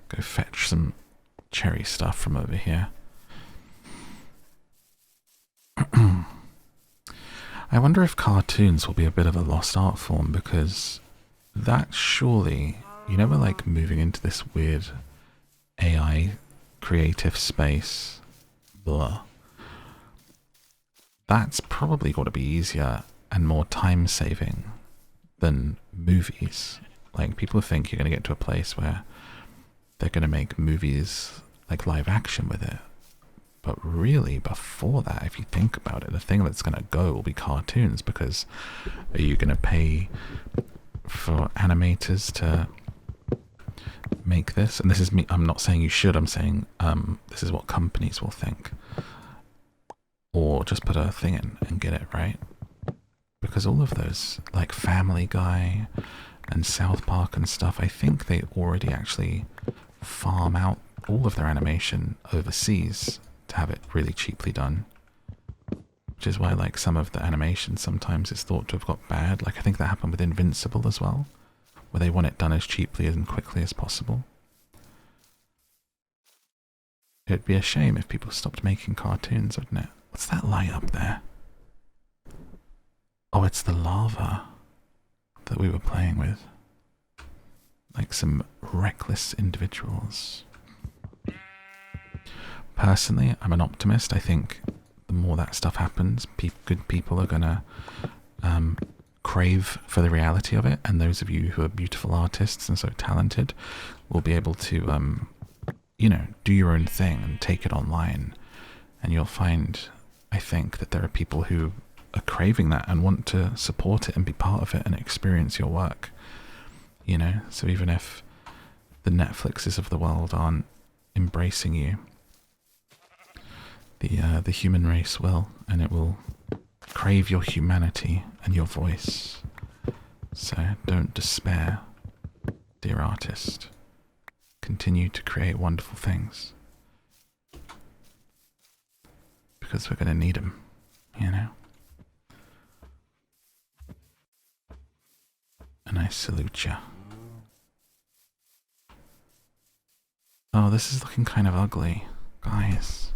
Go fetch some cherry stuff from over here. I wonder if cartoons will be a bit of a lost art form, because that surely, you know, we're like moving into this weird AI creative space. Blah. That's probably got to be easier and more time saving than movies. Like, people think you're going to get to a place where they're going to make movies like live action with it. But really, before that, if you think about it, the thing that's going to go will be cartoons, because are you going to pay for animators to make this? And this is me, I'm not saying you should, I'm saying this is what companies will think. Or just put a thing in and get it, right? Because all of those, like Family Guy and South Park and stuff, I think they already actually farm out all of their animation overseas to have it really cheaply done. Which is why, like, some of the animation sometimes is thought to have got bad. Like, I think that happened with Invincible as well, where they want it done as cheaply and quickly as possible. It'd be a shame if people stopped making cartoons, wouldn't it? What's that light up there? Oh, it's the lava that we were playing with. Like some reckless individuals. Personally, I'm an optimist. I think the more that stuff happens, good people are gonna crave for the reality of it, and those of you who are beautiful artists and so talented will be able to, you know, do your own thing and take it online. And you'll find, I think, that there are people who are craving that and want to support it and be part of it and experience your work. You know, so even if the Netflixes of the world aren't embracing you, the human race will, and it will crave your humanity and your voice. So don't despair, dear artist. Continue to create wonderful things, because we're going to need them, you know. And I salute ya. Oh, this is looking kind of ugly, guys.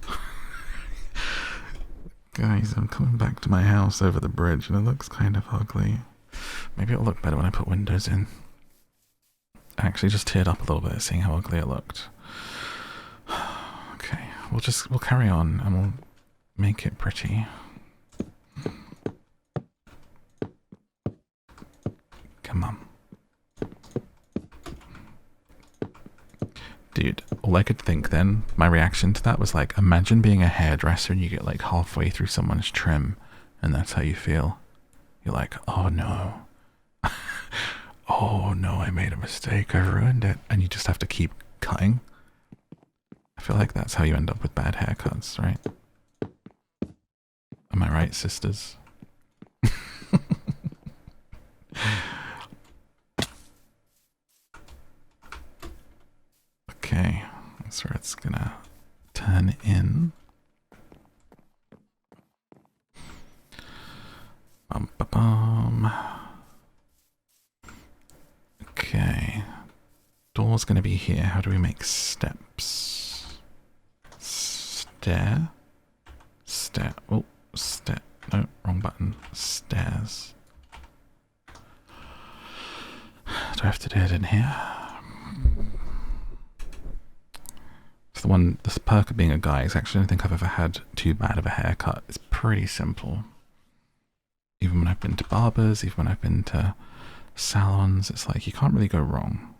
Guys, I'm coming back to my house over the bridge and it looks kind of ugly. Maybe it'll look better when I put windows in. I actually just teared up a little bit seeing how ugly it looked. Okay, we'll carry on and we'll make it pretty. Come on. Dude, all I could think then, my reaction to that was like, imagine being a hairdresser and you get like halfway through someone's trim and that's how you feel. You're like, oh no. Oh no, I made a mistake, I ruined it. And you just have to keep cutting. I feel like that's how you end up with bad haircuts, right? Am I right, sisters? Okay, that's where it's gonna turn in. Bum, ba, bum. Okay, door's gonna be here. How do we make steps? Stair? Stair. Oh, stair. No, wrong button. Stairs. Do I have to do it in here? This perk of being a guy is actually I don't think I've ever had too bad of a haircut. It's pretty simple. Even when I've been to barbers, even when I've been to salons, it's like you can't really go wrong.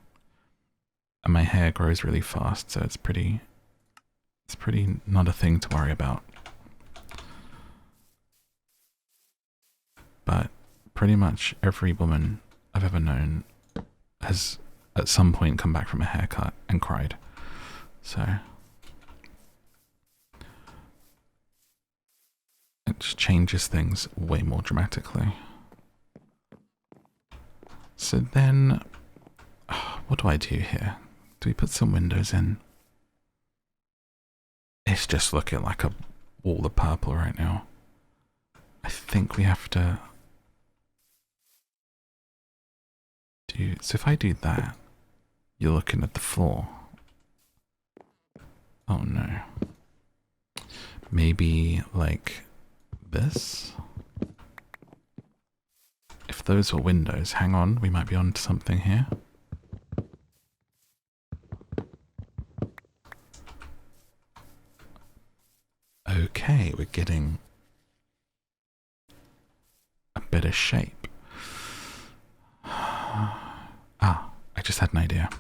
And my hair grows really fast, so it's pretty not a thing to worry about. But pretty much every woman I've ever known has at some point come back from a haircut and cried. So it just changes things way more dramatically. So then, what do I do here? Do we put some windows in? It's just looking like a wall of purple right now. I think we have to do, so if I do that, you're looking at the floor. Oh no. Maybe like this? If those were windows, hang on, we might be onto something here. Okay, we're getting a better shape. Ah, I just had an idea.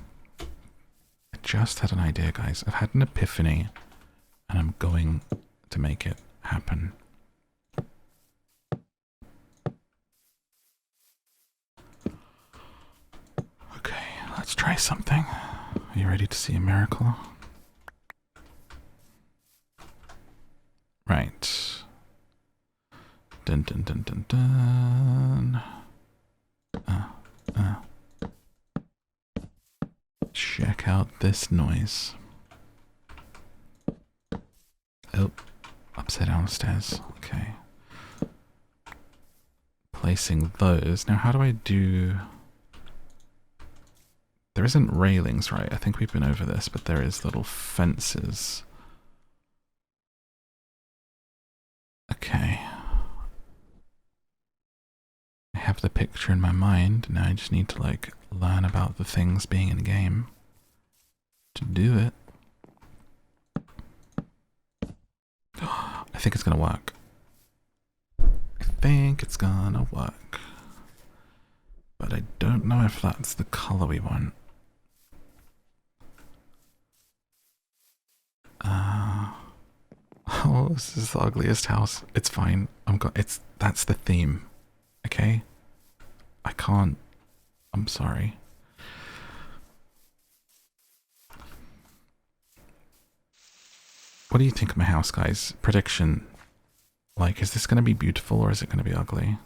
I just had an idea, guys. I've had an epiphany, and I'm going to make it happen. Okay, let's try something. Are you ready to see a miracle? Right. Dun dun dun dun dun. Check out this noise. Oh, upside down stairs. Okay. Placing those. Now, how do I do... There isn't railings, right? I think we've been over this, but there is little fences. Okay. I have the picture in my mind. Now I just need to, like, learn about the things being in a game to do it. I think it's gonna work. I think it's gonna work. But I don't know if that's the color we want. Oh, this is the ugliest house. It's fine. That's the theme. Okay? I can't. I'm sorry. What do you think of my house, guys? Prediction. Like, is this going to be beautiful or is it going to be ugly?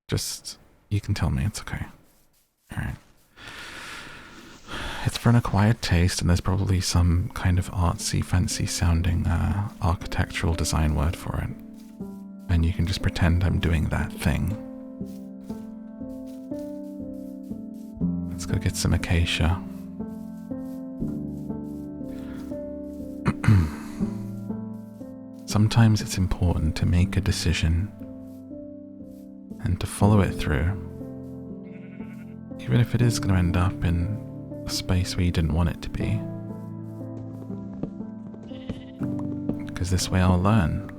Just, you can tell me. It's okay. Alright. It's for an acquired taste, and there's probably some kind of artsy, fancy sounding architectural design word for it. And you can just pretend I'm doing that thing. Let's go get some acacia. Sometimes it's important to make a decision and to follow it through, even if it is going to end up in a space where you didn't want it to be. Because this way I'll learn.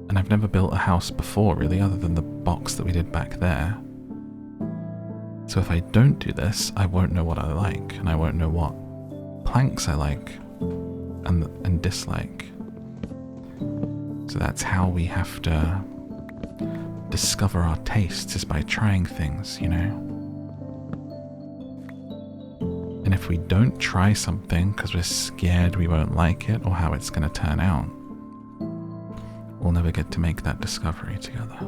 And I've never built a house before, really, other than the box that we did back there. So if I don't do this, I won't know what I like, and I won't know what planks I like and dislike. So that's how we have to discover our tastes, is by trying things, you know? And if we don't try something because we're scared we won't like it or how it's going to turn out, we'll never get to make that discovery together.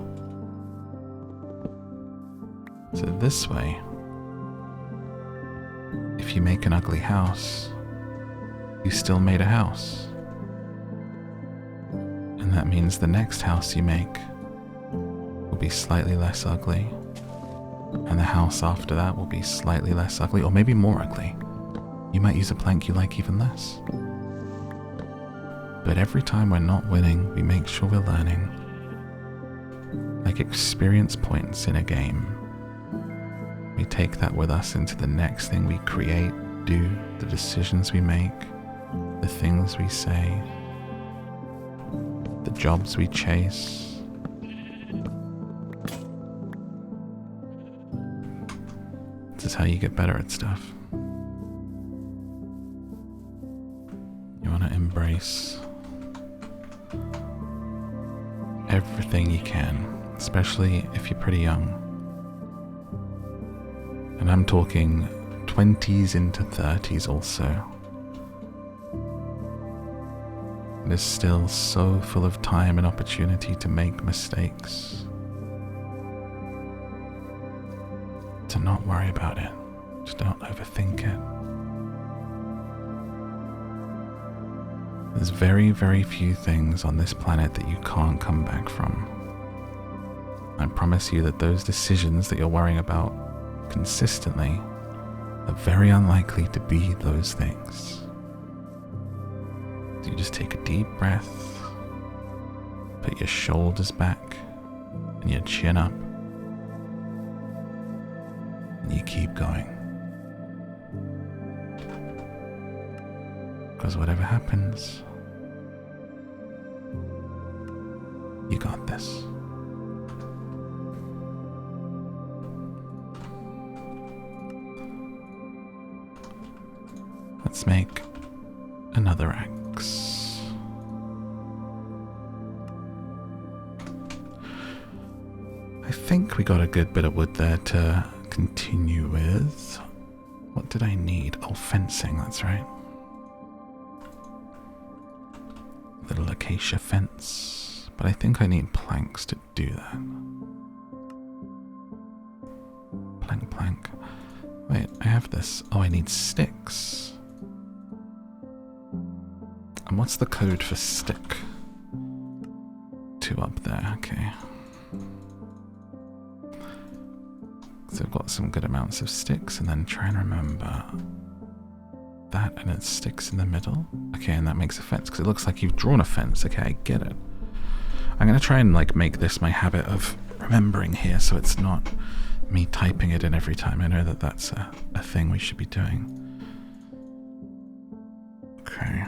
So this way, if you make an ugly house, you still made a house. And that means the next house you make will be slightly less ugly, and the house after that will be slightly less ugly, or maybe more ugly. You might use a plank you like even less. But every time we're not winning, we make sure we're learning. Like experience points in a game. We take that with us into the next thing we create, do, the decisions we make, the things we say, the jobs we chase. This is how you get better at stuff. You want to embrace everything you can, especially if you're pretty young. And I'm talking 20s into 30s also. It is still so full of time and opportunity to make mistakes. To not worry about it. Just don't overthink it. There's very, very few things on this planet that you can't come back from. I promise you that those decisions that you're worrying about consistently are very unlikely to be those things. So you just take a deep breath, put your shoulders back and your chin up, and you keep going. Because whatever happens, You got this. Let's make another axe. I think we got a good bit of wood there to continue with. What did I need? Oh, fencing, that's right. Little acacia fence. But I think I need planks to do that. Plank. Wait, I have this. Oh, I need sticks. And what's the code for stick? 2 up there, okay. So I've got some good amounts of sticks, and then try and remember that, and it sticks in the middle. Okay, and that makes a fence, because it looks like you've drawn a fence. Okay, I get it. I'm going to try and like make this my habit of remembering here, so it's not me typing it in every time. I know that that's a thing we should be doing. Okay.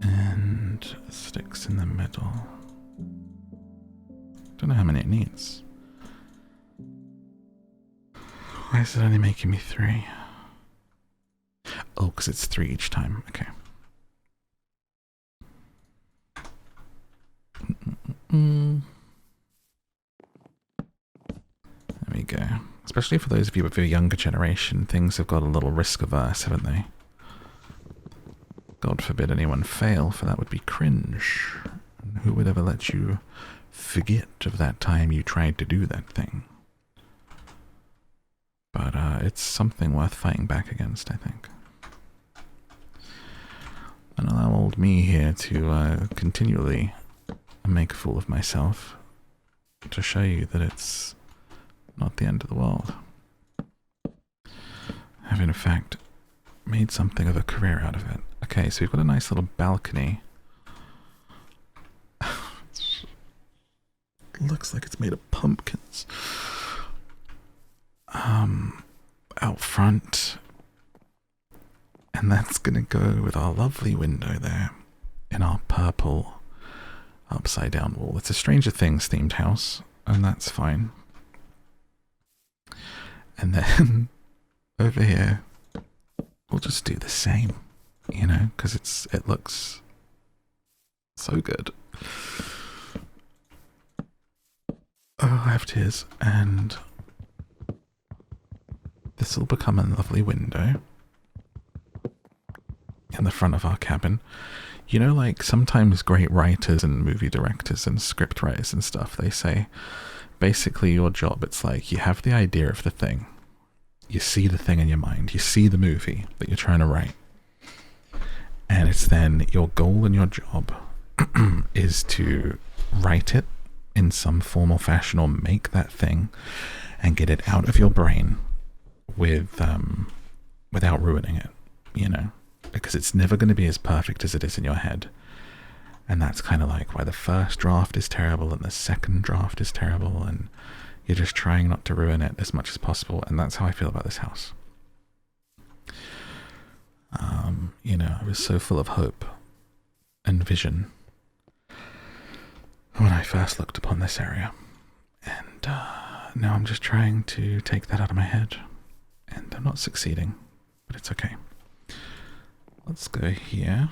And sticks in the middle. Don't know how many it needs. Why is it only making me 3? Oh, because it's 3 each time. Okay. There we go. Especially for those of you of a younger generation, things have got a little risk averse, haven't they? God forbid anyone fail, for that would be cringe. And who would ever let you forget of that time you tried to do that thing? But it's something worth fighting back against, I think. And allow old me here to continually make a fool of myself to show you that it's not the end of the world. I've in fact made something of a career out of it. Okay, so we've got a nice little balcony. Looks like it's made of pumpkins. Out front. And that's gonna go with our lovely window there in our purple upside down wall. It's a Stranger Things themed house, and that's fine. And then over here we'll just do the same, you know, because it looks so good. Oh, I have tears. And this will become a lovely window in the front of our cabin. You know, like sometimes great writers and movie directors and script writers and stuff, they say basically your job, it's like you have the idea of the thing, you see the thing in your mind, you see the movie that you're trying to write, and it's then your goal and your job is to write it in some form or fashion, or make that thing and get it out of your brain with without ruining it, you know, because it's never going to be as perfect as it is in your head. And that's kind of like why the first draft is terrible and the second draft is terrible, and you're just trying not to ruin it as much as possible. And that's how I feel about this house. You know, I was so full of hope and vision when I first looked upon this area, and now I'm just trying to take that out of my head, and I'm not succeeding, but it's okay. Let's go here.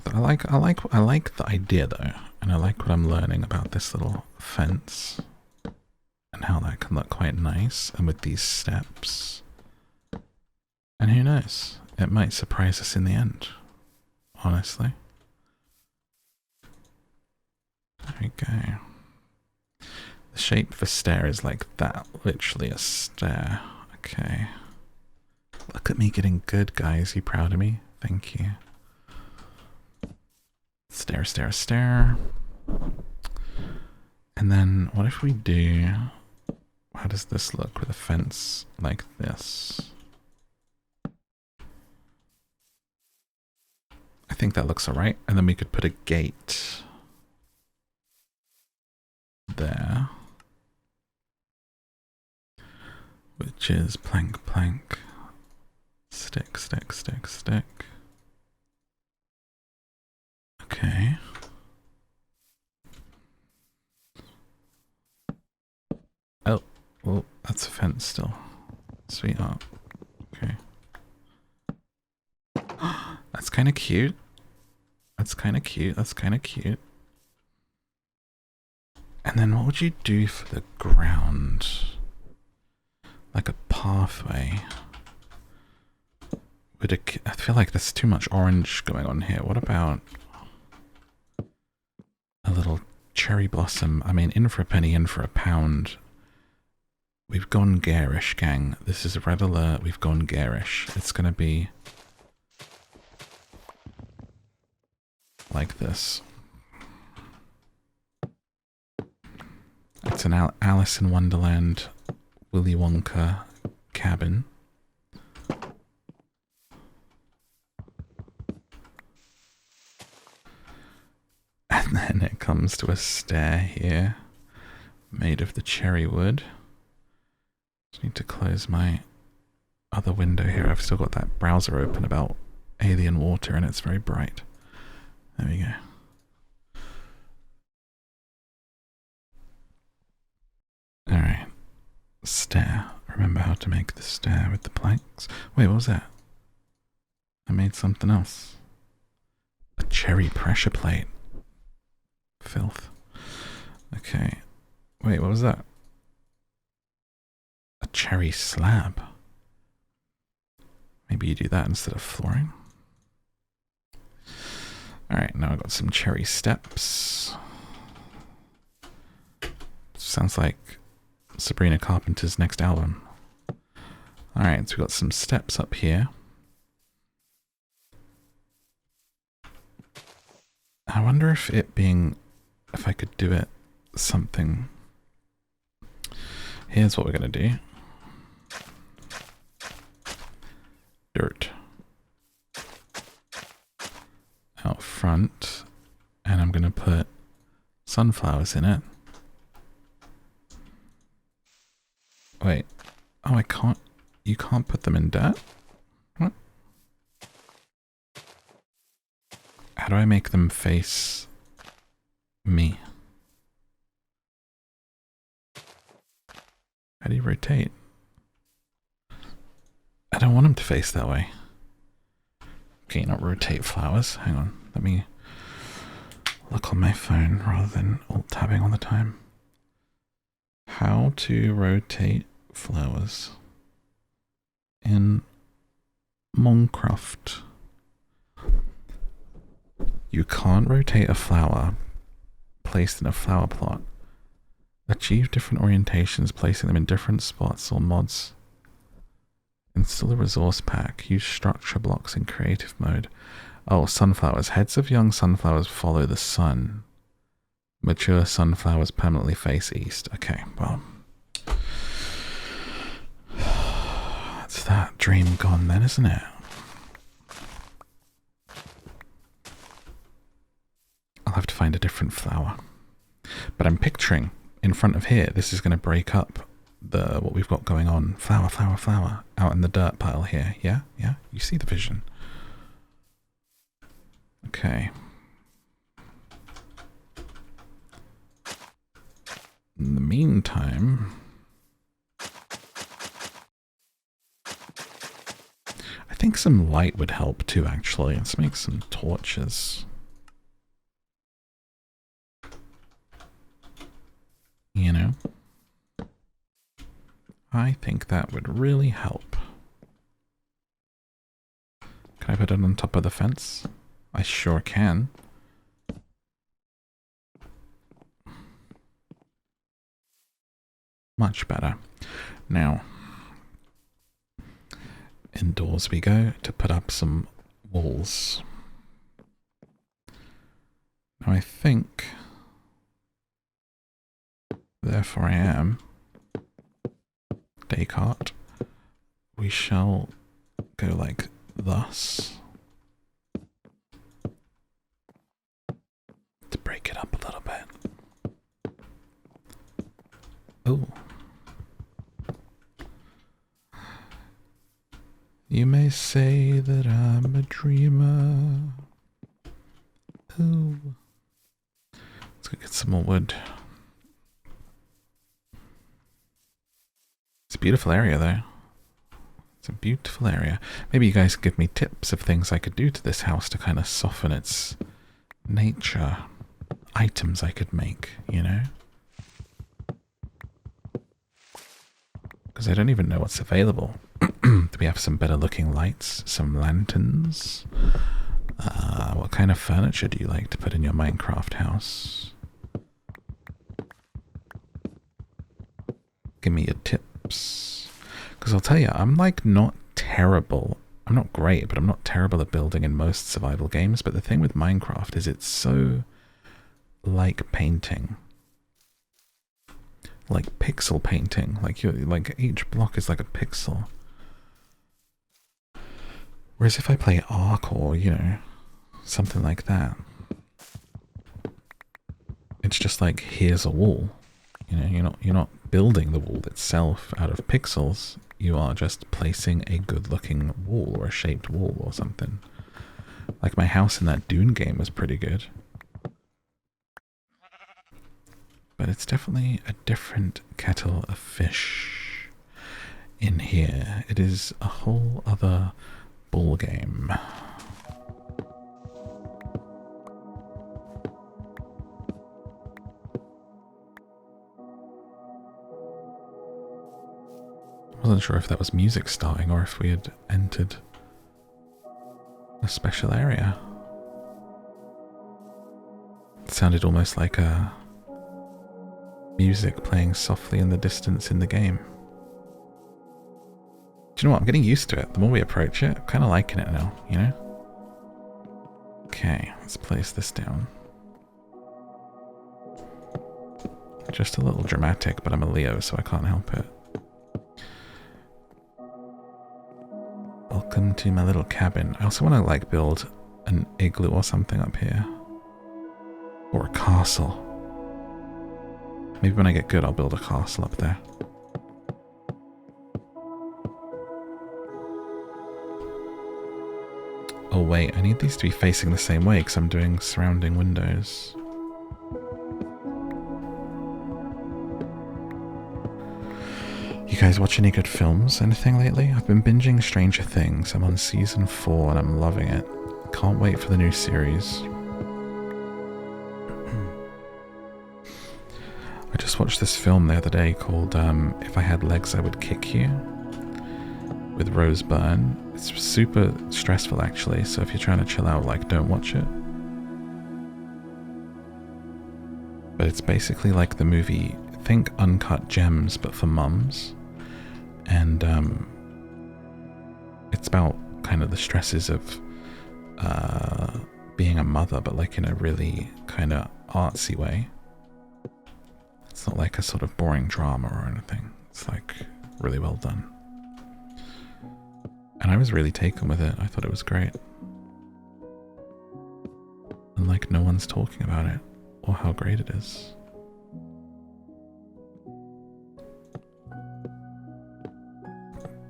I like the idea though, and I like what I'm learning about this little fence and how that can look quite nice, and with these steps. And who knows, it might surprise us in the end, honestly. There we go. The shape of a stair is like that, literally a stair. Okay. Look at me getting good, guys. You proud of me? Thank you. Stair, stair, stair. And then what if we do... How does this look with a fence like this? I think that looks alright. And then we could put a gate there, which is plank, plank, stick, stick, stick, stick. Okay. Oh, well, that's a fence still. Sweetheart. Okay. That's kind of cute. That's kind of cute. That's kind of cute. And then what would you do for the ground? Like a pathway. I feel like there's too much orange going on here. What about a little cherry blossom? I mean, in for a penny, in for a pound. We've gone garish, gang. This is a red alert. We've gone garish. It's going to be like this. It's an Alice in Wonderland, Willy Wonka cabin. And then it comes to a stair here, made of the cherry wood. Just need to close my other window here. I've still got that browser open about alien water and it's very bright. There we go. Alright. Stair. Remember how to make the stair with the planks. Wait, what was that? I made something else. A cherry pressure plate. Filth. Okay. Wait, what was that? A cherry slab. Maybe you do that instead of flooring. Alright, now I've got some cherry steps. Sounds like Sabrina Carpenter's next album. Alright, so we've got some steps up here. I wonder if if I could do it something. Here's what we're going to do. Dirt. Out front. And I'm going to put sunflowers in it. Wait. Oh, I can't. You can't put them in dirt? What? How do I make them face me? How do you rotate? I don't want them to face that way. Can you not rotate flowers? Hang on. Let me look on my phone rather than alt-tabbing all the time. How to rotate flowers in Minecraft. You can't rotate a flower placed in a flower plot. Achieve different orientations, placing them in different spots or mods. Install a resource pack. Use structure blocks in creative mode. Oh, sunflowers. Heads of young sunflowers follow the sun. Mature sunflowers permanently face east. Okay, well. That's that dream gone then, isn't it? I'll have to find a different flower. But I'm picturing in front of here, this is going to break up what we've got going on. Flower, flower, flower. Out in the dirt pile here. Yeah? Yeah? You see the vision. Okay. In the meantime, I think some light would help too, actually. Let's make some torches. You know? I think that would really help. Can I put it on top of the fence? I sure can. Much better. Now, indoors we go to put up some walls. Now I think, therefore I am, Descartes, we shall go like thus. To break it up a little bit. Oh. You may say that I'm a dreamer, Ooh. Let's go get some more wood. It's a beautiful area, though. It's a beautiful area. Maybe you guys give me tips of things I could do to this house to kind of soften its nature. Items I could make, you know? Because I don't even know what's available. Do we have some better looking lights? Some lanterns? What kind of furniture do you like to put in your Minecraft house? Give me your tips. Because I'll tell you, I'm like not terrible. I'm not great, but I'm not terrible at building in most survival games. But the thing with Minecraft is it's so like painting. Like pixel painting. Like each block is like a pixel. Whereas if I play Ark or, you know, something like that, it's just like, here's a wall. You know, you're not building the wall itself out of pixels. You are just placing a good-looking wall or a shaped wall or something. Like my house in that Dune game was pretty good. But it's definitely a different kettle of fish in here. It is a whole other ball game. I wasn't sure if that was music starting or if we had entered a special area. It sounded almost like a music playing softly in the distance in the game. Do you know what? I'm getting used to it. The more we approach it, I'm kind of liking it now, you know? Okay, let's place this down. Just a little dramatic, but I'm a Leo, so I can't help it. Welcome to my little cabin. I also want to like build an igloo or something up here. Or a castle. Maybe when I get good, I'll build a castle up there. Oh wait, I need these to be facing the same way because I'm doing surrounding windows. You guys watch any good films, anything lately? I've been binging Stranger Things. I'm on season 4 and I'm loving it. Can't wait for the new series. I just watched this film the other day called If I Had Legs I Would Kick You with Rose Byrne. It's super stressful actually, so if you're trying to chill out, like, don't watch it. But it's basically like the movie, think Uncut Gems, but for mums. And it's about kind of the stresses of being a mother, but like in a really kind of artsy way. It's not like a sort of boring drama or anything. It's like really well done. And I was really taken with it. I thought it was great. And like no one's talking about it or how great it is.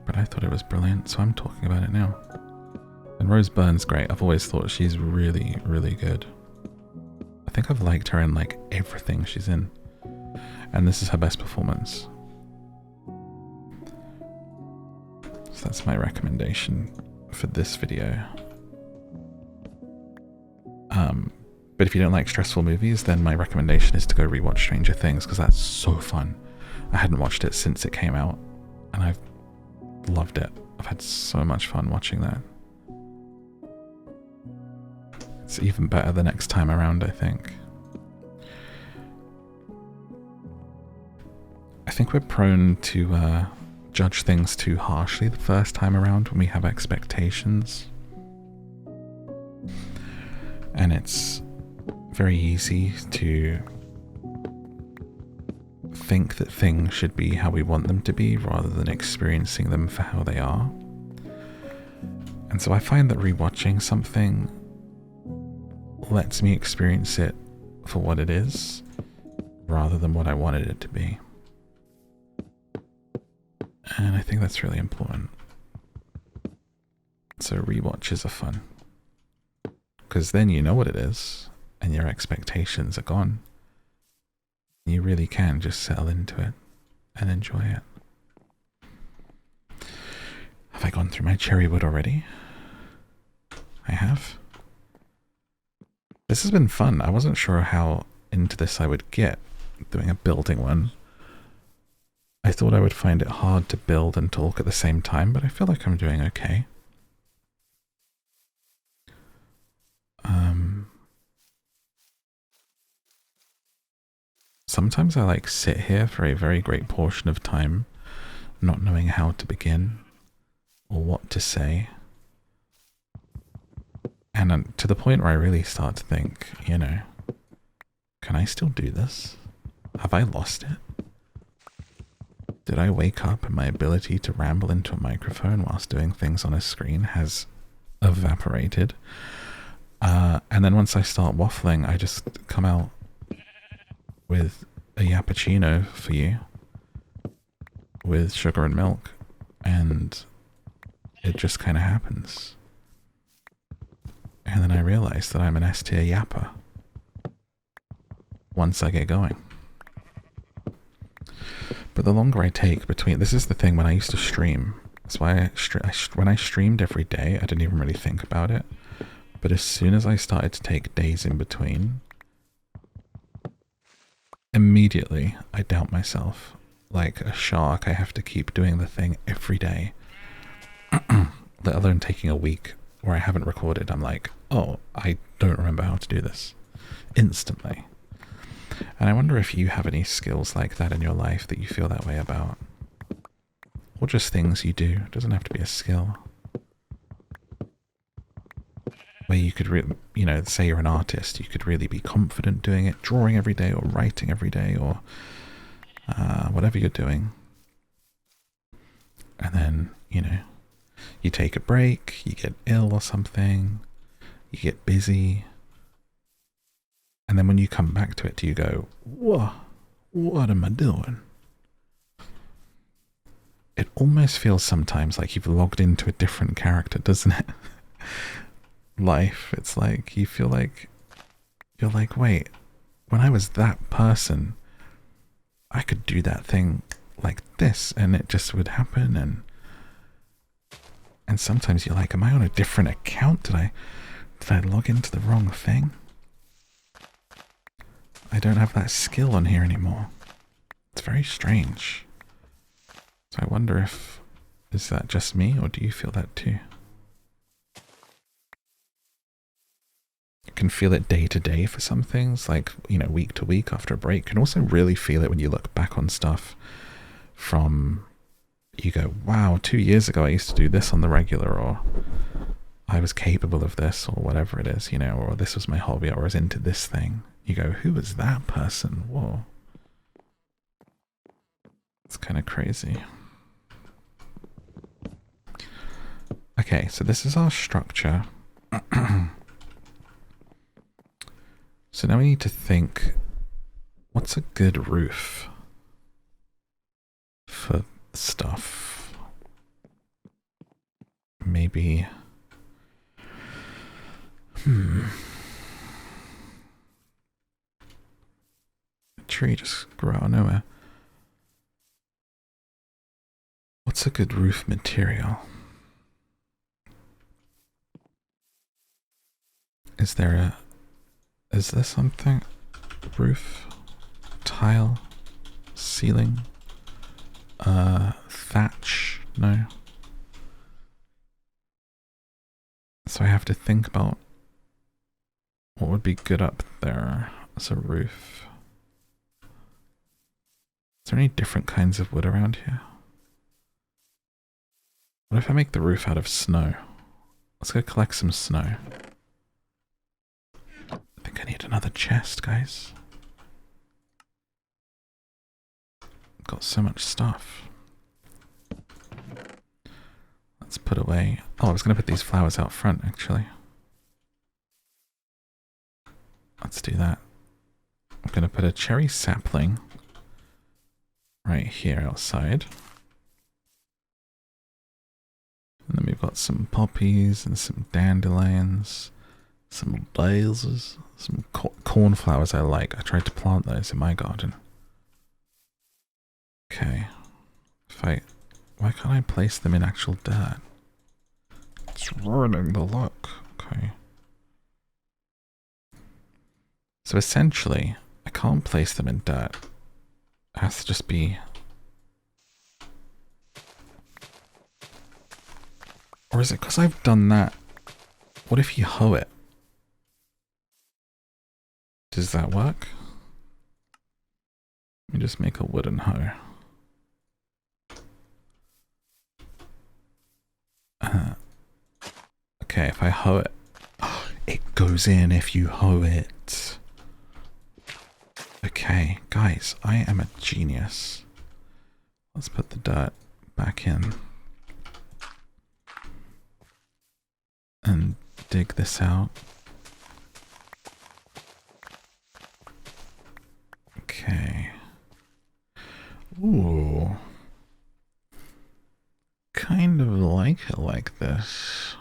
But I thought it was brilliant, so I'm talking about it now. And Rose Byrne's great. I've always thought she's really, really good. I think I've liked her in like everything she's in. And this is her best performance. So that's my recommendation for this video. But if you don't like stressful movies, then my recommendation is to go rewatch Stranger Things, because that's so fun. I hadn't watched it since it came out, and I've loved it. I've had so much fun watching that. It's even better the next time around, I think. I think we're prone to judge things too harshly the first time around when we have expectations. And it's very easy to think that things should be how we want them to be rather than experiencing them for how they are. And so I find that rewatching something lets me experience it for what it is rather than what I wanted it to be. And I think that's really important. So rewatches are fun. Because then you know what it is, and your expectations are gone. You really can just settle into it and enjoy it. Have I gone through my cherry wood already? I have. This has been fun. I wasn't sure how into this I would get doing a building one. I thought I would find it hard to build and talk at the same time, but I feel like I'm doing okay. Sometimes I like sit here for a very great portion of time, not knowing how to begin or what to say. And to the point where I really start to think, you know, can I still do this? Have I lost it? Did I wake up and my ability to ramble into a microphone whilst doing things on a screen has evaporated? And then once I start waffling, I just come out with a yappuccino for you with sugar and milk, and it just kind of happens. And then I realize that I'm an S-tier yapper once I get going. But the longer I take between... This is the thing when I used to stream. That's why when I streamed every day, I didn't even really think about it. But as soon as I started to take days in between, immediately I doubt myself. Like a shark, I have to keep doing the thing every day. Let alone taking a week where I haven't recorded. I'm like, oh, I don't remember how to do this. Instantly. And I wonder if you have any skills like that in your life that you feel that way about. Or just things you do. It doesn't have to be a skill. Where you could, you know, say you're an artist, you could really be confident doing it, drawing every day or writing every day or whatever you're doing. And then, you know, you take a break, you get ill or something, you get busy. And then when you come back to it, do you go, whoa, what am I doing? It almost feels sometimes like you've logged into a different character, doesn't it? Life, it's like you feel like you're like, wait, when I was that person, I could do that thing like this and it just would happen. And sometimes you're like, am I on a different account? Did I log into the wrong thing? I don't have that skill on here anymore. It's very strange. So I wonder if, is that just me or do you feel that too? You can feel it day to day for some things, like, you know, week to week after a break. You can also really feel it when you look back on stuff from, you go, wow, 2 years ago I used to do this on the regular, or I was capable of this, or whatever it is, you know, or this was my hobby, or I was into this thing. You go, who was that person? Whoa. It's kind of crazy. Okay, so this is our structure. So now we need to think, what's a good roof for stuff? Maybe... A tree just grew out of nowhere. What's a good roof material? Is there something? Roof? Tile? Ceiling? Thatch? No. So I have to think about what would be good up there as a roof. Is there any different kinds of wood around here? What if I make the roof out of snow? Let's go collect some snow. I think I need another chest, guys. I've got so much stuff. Let's put away... Oh, I was going to put these flowers out front, actually. Let's do that. I'm going to put a cherry sapling right here outside. And then we've got some poppies and some dandelions, Some daisies. Some cornflowers I like. I tried to plant those in my garden. Okay. Why can't I place them in actual dirt? It's ruining the look. Okay. So essentially, I can't place them in dirt. It has to just be... Or is it because I've done that? What if you hoe it? Does that work? Let me just make a wooden hoe. Okay, if I hoe it... It goes in if you hoe it. Okay, guys, I am a genius. Let's put the dirt back in. And dig this out. Okay. Ooh. Kind of like it like this.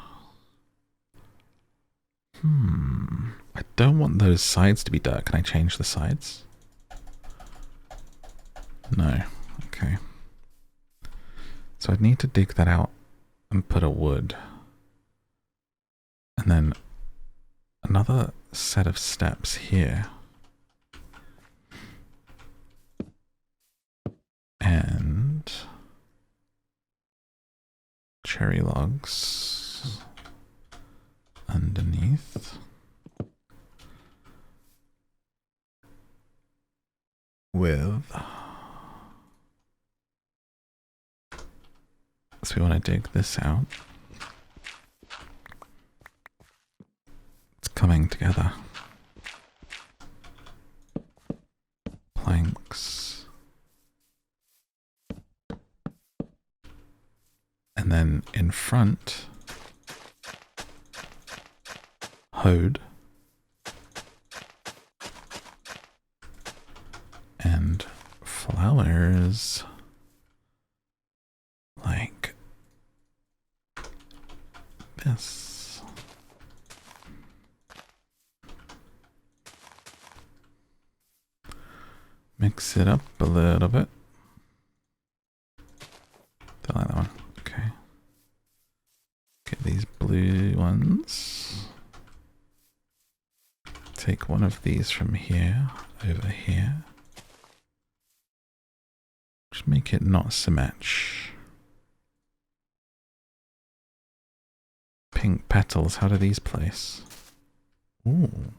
I don't want those sides to be dirt. Can I change the sides? No. Okay. So I'd need to dig that out and put a wood. And then another set of steps here. And cherry logs underneath. So we want to dig this out. It's coming together. Planks. And then in front, hoed. And flowers like this. Mix it up a little bit. Don't like that one. Okay. Get these blue ones. Take one of these from here over here. Just make it not symmetric. Pink petals, how do these place? Ooh.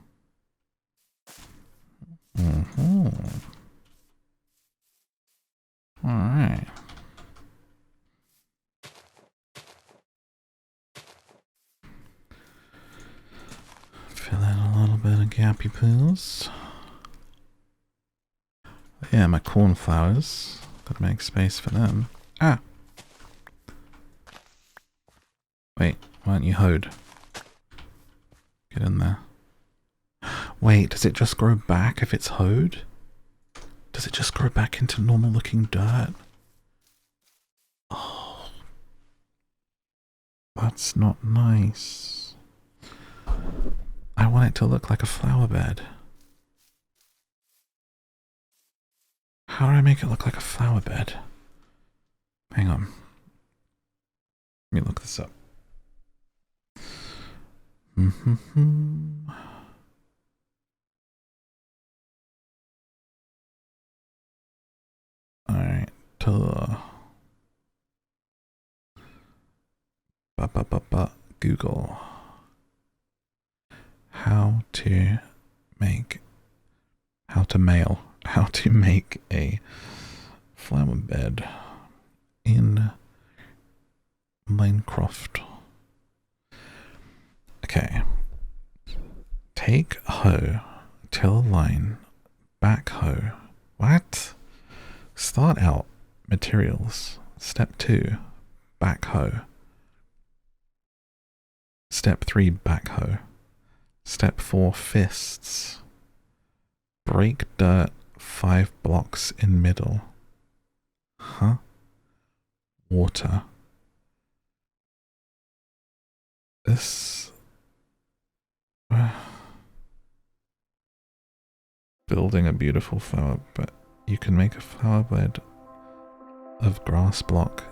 Alright. Fill in a little bit of gappy pools. Yeah, my cornflowers. Gotta make space for them. Ah! Wait, why aren't you hoed? Get in there. Wait, does it just grow back if it's hoed? Does it just grow back into normal looking dirt? Oh. That's not nice. I want it to look like a flower bed. How do I make it look like a flower bed? Hang on. Let me look this up. Alright. Google. How to make a flower bed in Minecraft. Okay. Take hoe, till a line, back hoe. What? Start out materials. Step 2, backhoe. Step 3, backhoe. Step 4, fists. Break dirt 5 blocks in middle. Huh? Water. building a beautiful flower, but you can make a flower bed of grass block.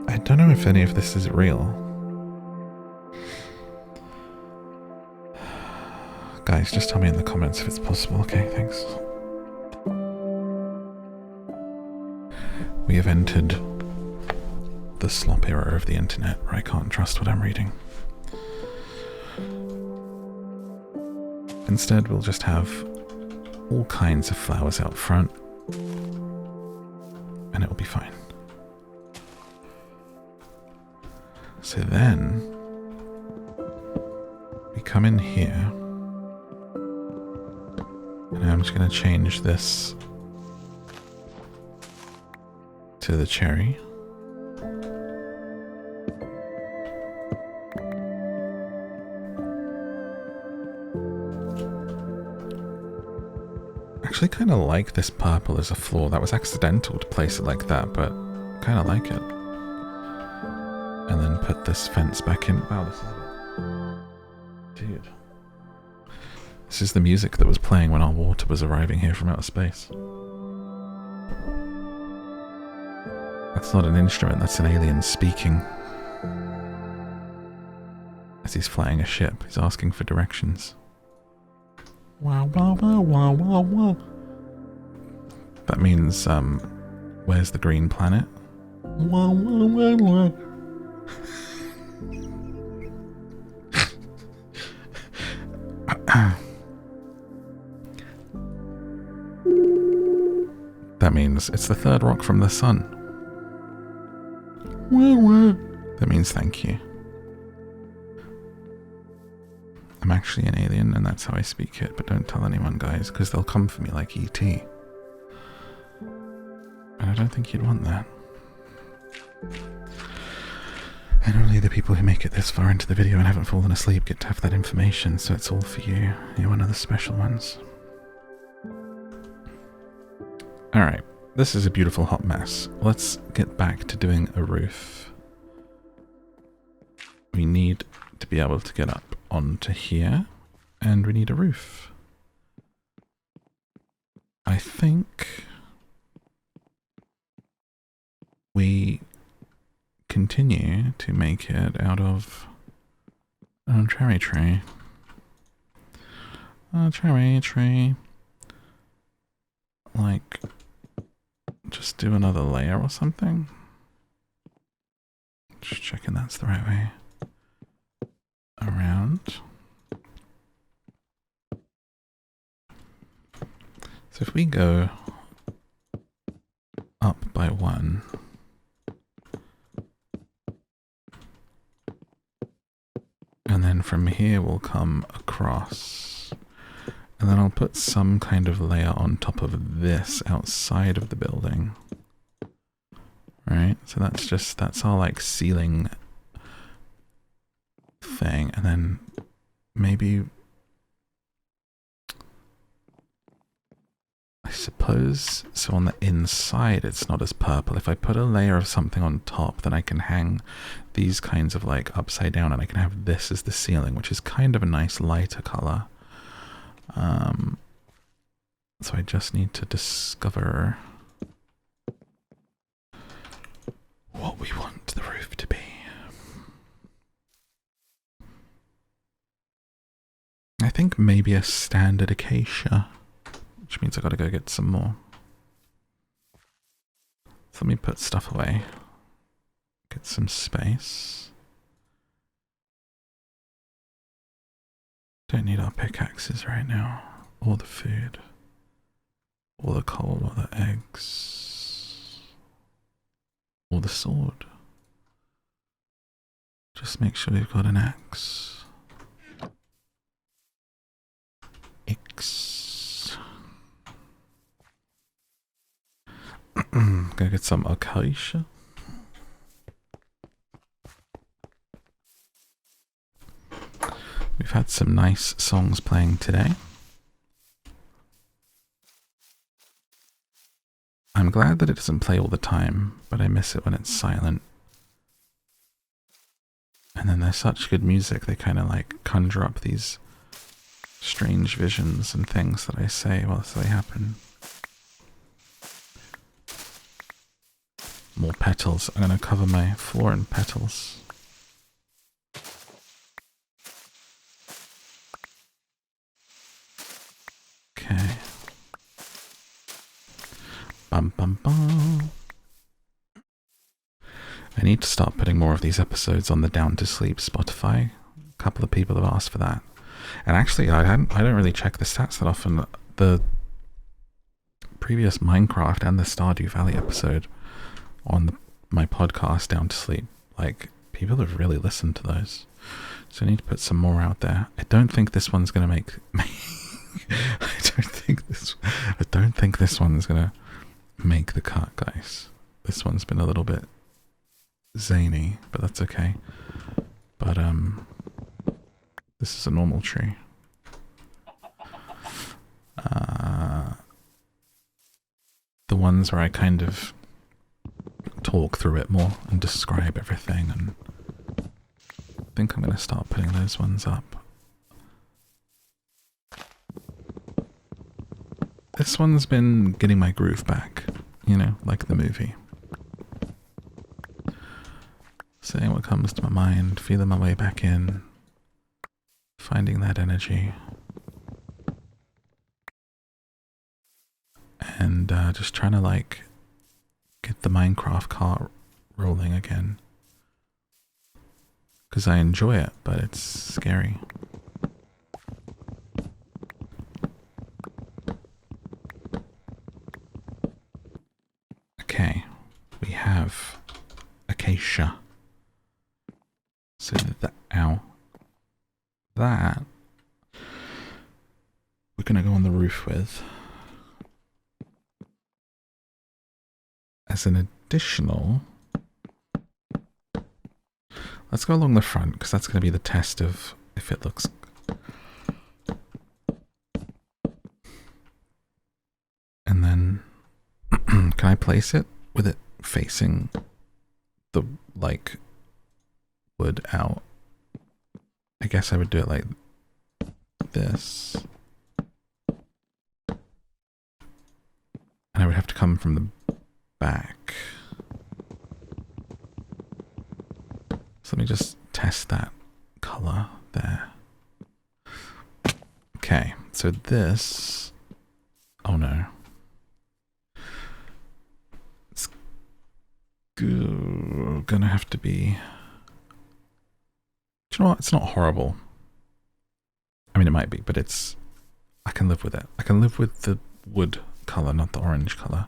I don't know if any of this is real. Guys, just tell me in the comments if it's possible. Okay, thanks. We have entered the slop era of the internet where I can't trust what I'm reading. Instead, we'll just have all kinds of flowers out front, and it'll be fine. So then, we come in here, and I'm just going to change this to the cherry. Actually kind of like this purple as a floor. That was accidental to place it like that, but kind of like it. And then put this fence back in. Wow, this is a bit... Dude. This is the music that was playing when our water was arriving here from outer space. That's not an instrument, that's an alien speaking. As he's flying a ship, he's asking for directions. Wow, wow, wow, wow, wow, wow. That means, where's the green planet? Wow, wow, wow, wow. That means it's the third rock from the sun. Wow, wow. That means thank you. I'm actually an alien and that's how I speak it, but don't tell anyone, guys, because they'll come for me like E.T. And I don't think you'd want that. And only the people who make it this far into the video and haven't fallen asleep get to have that information, so it's all for you. You're one of the special ones. Alright, this is a beautiful hot mess. Let's get back to doing a roof. We need to be able to get up onto here, and we need a roof. I think we continue to make it out of a cherry tree. A cherry tree. Like, just do another layer or something. Just checking that's the right way around. So if we go up by one, and then from here we'll come across, and then I'll put some kind of layer on top of this outside of the building. Right, so that's our like ceiling thing, and then maybe, I suppose, so on the inside it's not as purple. If I put a layer of something on top, then I can hang these kinds of like upside down, and I can have this as the ceiling, which is kind of a nice lighter color. So I just need to discover what we want the roof to be. I think maybe a standard acacia, which means I gotta go get some more. So let me put stuff away. Get some space. Don't need our pickaxes right now, or the food, or the coal, or the eggs, or the sword. Just make sure we've got an axe. Gonna get some acacia. We've had some nice songs playing today. I'm glad that it doesn't play all the time, but I miss it when it's silent. And then they're such good music, they kind of like conjure up these strange visions and things that I say whilst they happen. More petals. I'm going to cover my floor in petals. Okay. Bum bum bum. I need to start putting more of these episodes on the Down to Sleep Spotify. A couple of people have asked for that. And actually, I don't really check the stats that often. The previous Minecraft and the Stardew Valley episode on my podcast, Down to Sleep, like, people have really listened to those. So I need to put some more out there. I don't think this one's going to make... I don't think this one's going to make the cut, guys. This one's been a little bit zany, but that's okay. But this is a normal tree. The ones where I kind of talk through it more and describe everything, and I think I'm going to start putting those ones up. This one's been getting my groove back, you know, like the movie. Saying what comes to my mind, feeling my way back in, finding that energy, and just trying to like get the Minecraft cart rolling again. Because I enjoy it, but it's scary. Okay, we have acacia. So that, ow. That we're going to go on the roof with as an additional. Let's go along the front, because that's going to be the test of if it looks. And then can I place it with it facing the, like, wood out? I guess I would do it like this. And I would have to come from the back. So let me just test that color there. Okay, so this... Oh no. It's gonna have to be... Do you know what? It's not horrible. I mean, it might be, but it's... I can live with it. I can live with the wood color, not the orange color.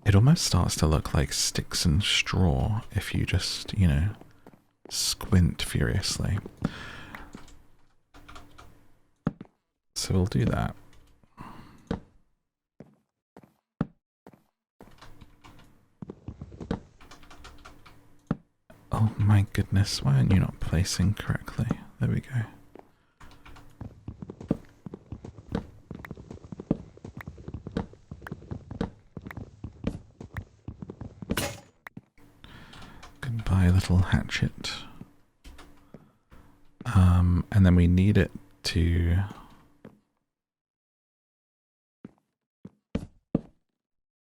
It almost starts to look like sticks and straw if you just, you know, squint furiously. So we'll do that. Oh my goodness, why aren't you not placing correctly? There we go. Goodbye, little hatchet. And then we need it to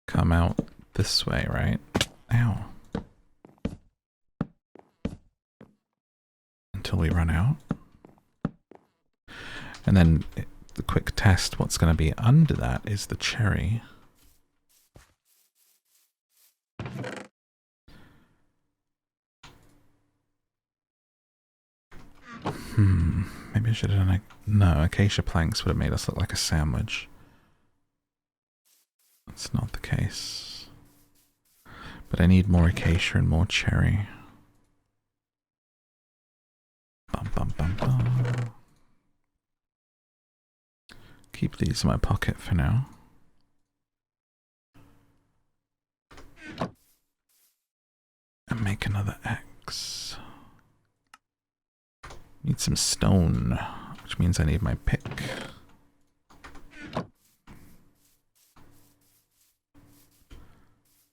come out this way, right? Ow. Until we run out. And then the quick test, what's going to be under that is the cherry. Maybe I should have done no, acacia planks would have made us look like a sandwich. That's not the case. But I need more acacia and more cherry. Bum, bum, bum, bum. Keep these in my pocket for now. And make another X. Need some stone, which means I need my pick.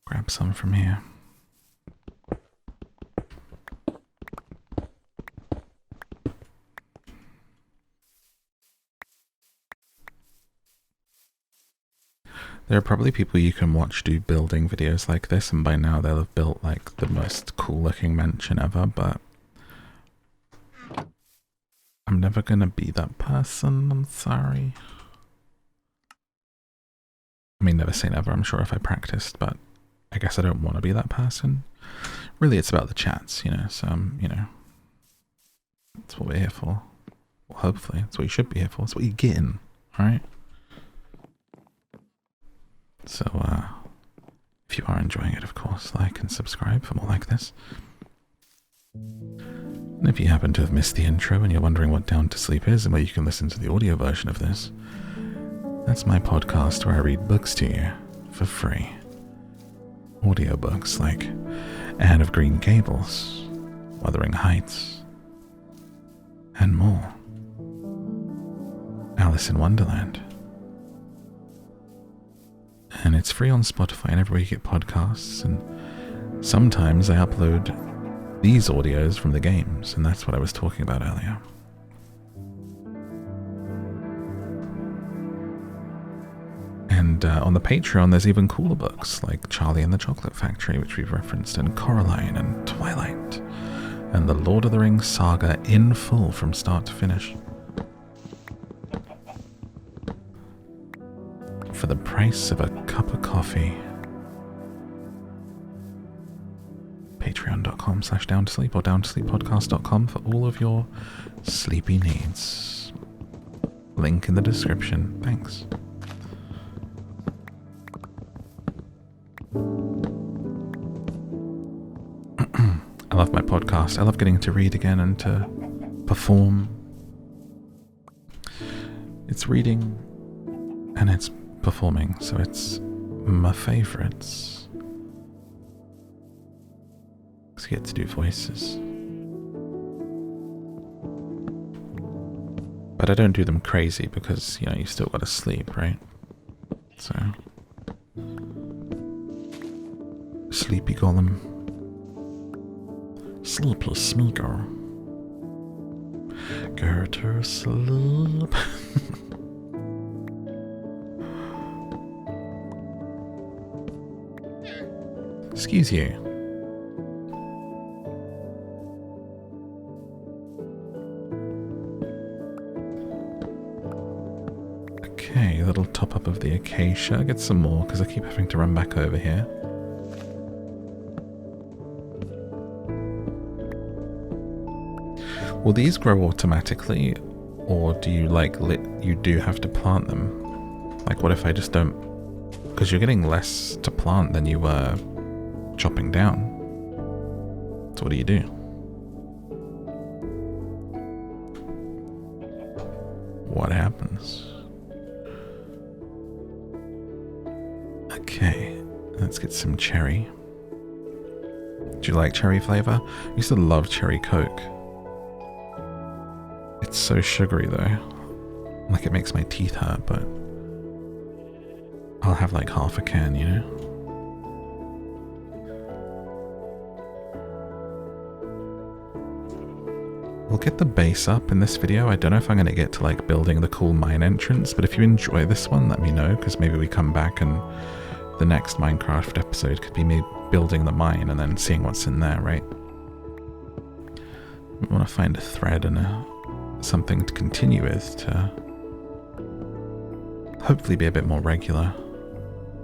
Grab some from here. There are probably people you can watch do building videos like this, and by now they'll have built like the most cool looking mansion ever, but I'm never gonna be that person, I'm sorry. I mean, never say never, I'm sure if I practiced, but I guess I don't want to be that person. Really, it's about the chats, you know, so, you know, that's what we're here for. Well, hopefully, that's what you should be here for. That's what you're getting, alright? So, if you are enjoying it, of course, like and subscribe for more like this. And if you happen to have missed the intro and you're wondering what Down to Sleep is and where you can listen to the audio version of this, that's my podcast where I read books to you for free. Audiobooks like Anne of Green Gables, Wuthering Heights, and more. Alice in Wonderland. And it's free on Spotify and everywhere you get podcasts, and sometimes I upload these audios from the games, and that's what I was talking about earlier. And on the Patreon there's even cooler books like Charlie and the Chocolate Factory, which we've referenced, and Coraline and Twilight, and the Lord of the Rings saga in full from start to finish. For the price of a cup of coffee. Patreon.com/downtosleep or downtosleeppodcast.com for all of your sleepy needs. Link in the description. Thanks. I love my podcast. I love getting to read again and to perform. It's reading and it's performing, so it's my favorites. Because you get to do voices. But I don't do them crazy because, you know, you still gotta sleep, right? So, sleepy golem. Sleepy Smeagol. Go to sleep. Excuse you. Okay, a little top up of the acacia. Get some more because I keep having to run back over here. Will these grow automatically, or do you you do have to plant them? Like, what if I just don't? Because you're getting less to plant than you were chopping down. So what do you do? What happens? Okay, let's get some cherry. Do you like cherry flavor? I used to love cherry Coke. It's so sugary though. Like, it makes my teeth hurt, but I'll have like half a can, you know? We'll get the base up in this video. I don't know if I'm going to get to like building the cool mine entrance, but if you enjoy this one, let me know, because maybe we come back and the next Minecraft episode could be me building the mine and then seeing what's in there, right? We want to find a thread and something to continue with to hopefully be a bit more regular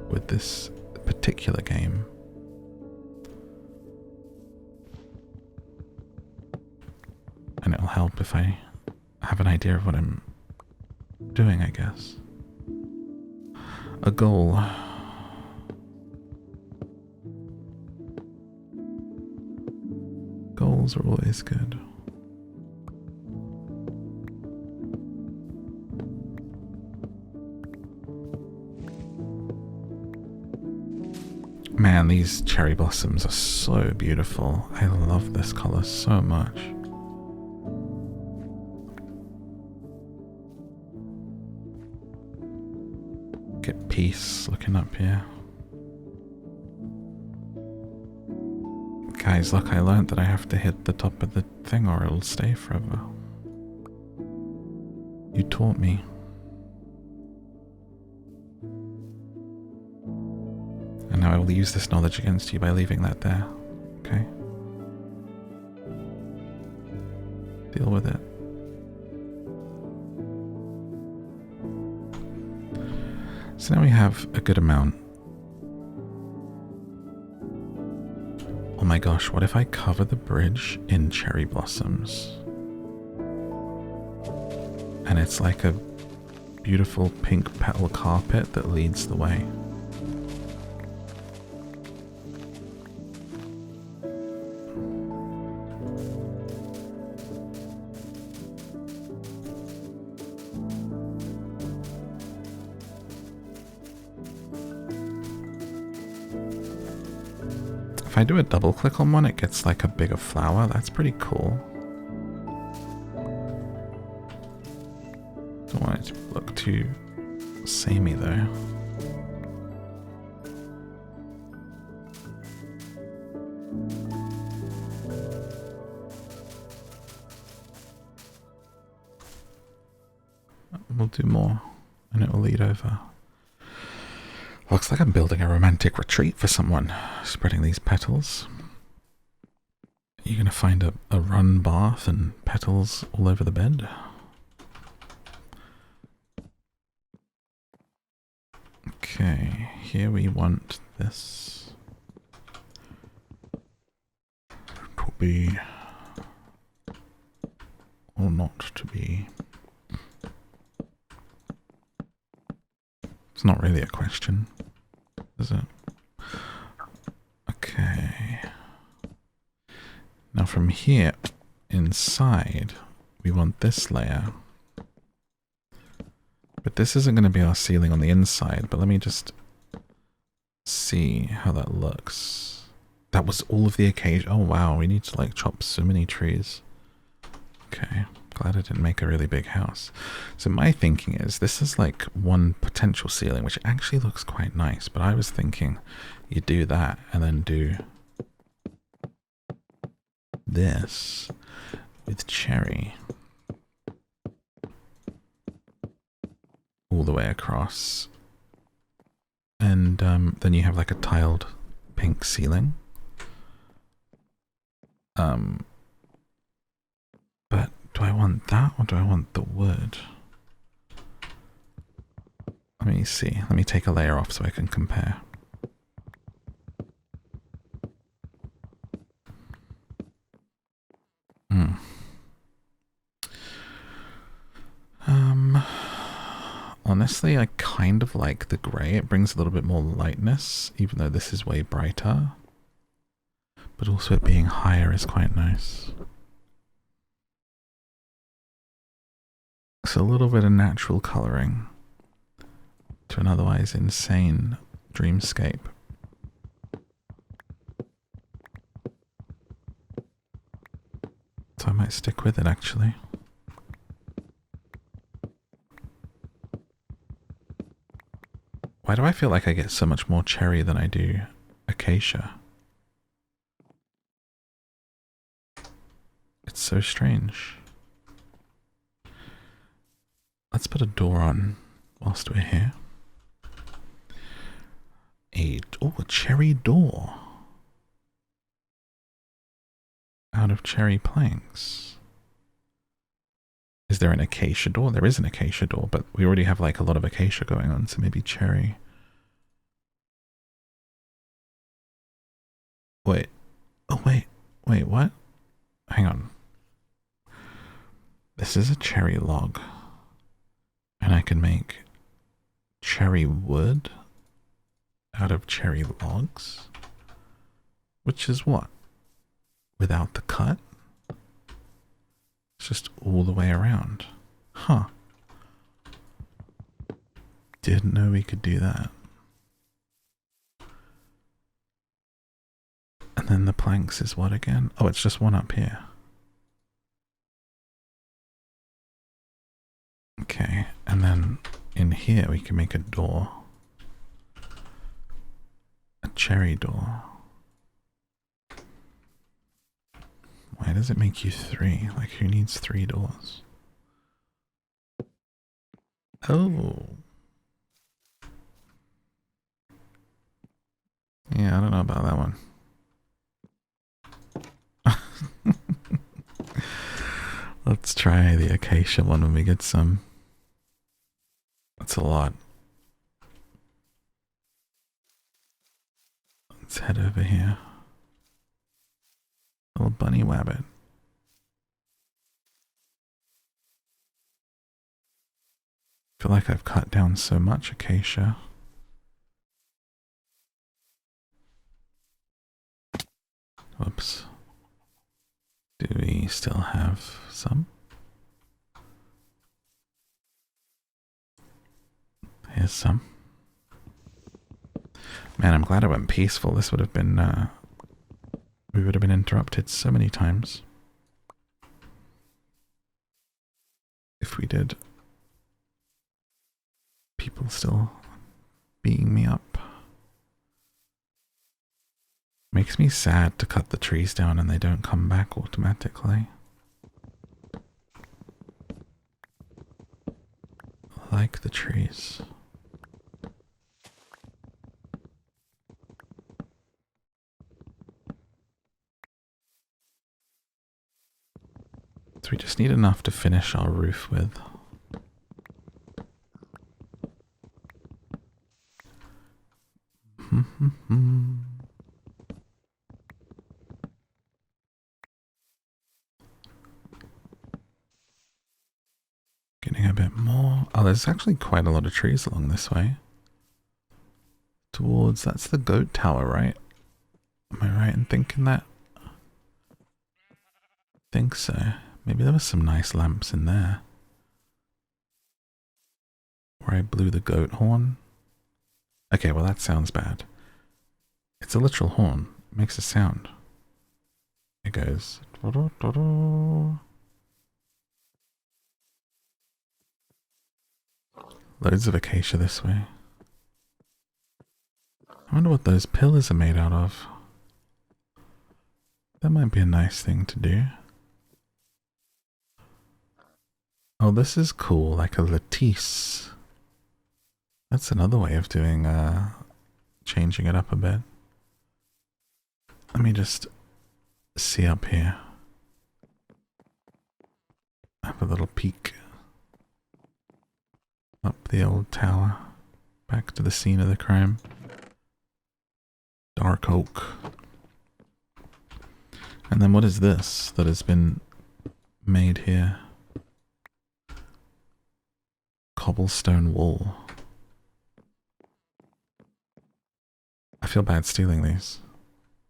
with this particular game. And it'll help if I have an idea of what I'm doing, I guess. A goal. Goals are always good. Man, these cherry blossoms are so beautiful. I love this color so much. Get peace looking up here. Guys, look, I learned that I have to hit the top of the thing or it'll stay forever. You taught me. will use this knowledge against you by leaving that there. Okay? Deal with it. So now we have a good amount. Oh my gosh, what if I cover the bridge in cherry blossoms? And it's like a beautiful pink petal carpet that leads the way. If I do a double click on one, it gets like a bigger flower. That's pretty cool. Don't want it to look too samey though. We'll do more and it will lead over. Looks like I'm building a romantic retreat for someone, spreading these petals. You're going to find a run bath and petals all over the bed. Okay, here we want this to be, or not to be. It's not really a question, is it? Okay. Now from here, inside, we want this layer. But this isn't going to be our ceiling on the inside, but let me just see how that looks. That was all of the occasion. Oh wow, we need to like chop so many trees. Okay. Glad I didn't make a really big house. So my thinking is this is like one potential ceiling, which actually looks quite nice. But I was thinking you do that and then do this with cherry all the way across. And then you have like a tiled pink ceiling. But do I want that or do I want the wood? Let me see. Let me take a layer off so I can compare. Honestly, I kind of like the grey. It brings a little bit more lightness, even though this is way brighter. But also it being higher is quite nice. So a little bit of natural colouring to an otherwise insane dreamscape. So I might stick with it actually. Why do I feel like I get so much more cherry than I do acacia? It's so strange. Let's put a door on whilst we're here. A cherry door. Out of cherry planks. Is there an acacia door? There is an acacia door, but we already have like a lot of acacia going on, so maybe cherry. Wait. Oh, wait. Wait, what? Hang on. This is a cherry log. And I can make cherry wood out of cherry logs. Which is what? Without the cut? It's just all the way around. Huh. Didn't know we could do that. And then the planks is what again? Oh, it's just one up here. Okay, and then in here we can make a door. A cherry door. Why does it make you 3? Like, who needs 3 doors? Oh. Yeah, I don't know about that one. Let's try the acacia one when we get some. That's a lot. Let's head over here. Little bunny wabbit. I feel like I've cut down so much acacia. Whoops. Do we still have some? Here's some. Man, I'm glad I went peaceful. This would have been, we would have been interrupted so many times. If we did. People still beating me up. Makes me sad to cut the trees down and they don't come back automatically. Like the trees. So we just need enough to finish our roof with. Getting a bit more. Oh, there's actually quite a lot of trees along this way. Towards, that's the goat tower, right? Am I right in thinking that? Think so. Maybe there were some nice lamps in there. Where I blew the goat horn. Okay, well that sounds bad. It's a literal horn. It makes a sound. It goes. Loads of acacia this way. I wonder what those pillars are made out of. That might be a nice thing to do. Oh, this is cool, like a lattice. That's another way of doing, changing it up a bit. Let me just see up here. Have a little peek. Up the old tower. Back to the scene of the crime. Dark oak. And then what is this that has been made here? Cobblestone wall. I feel bad stealing these.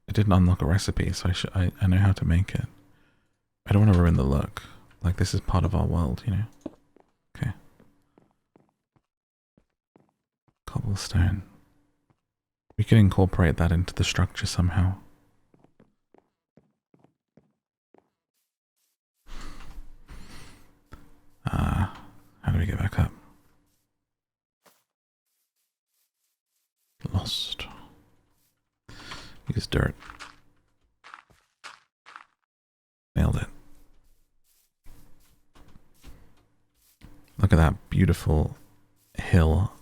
I didn't unlock a recipe, so I know how to make it. I don't want to ruin the look. Like, this is part of our world, you know? Okay. Cobblestone. We could incorporate that into the structure somehow. How do we get back up? Lost. Use dirt. Nailed it. Look at that beautiful hill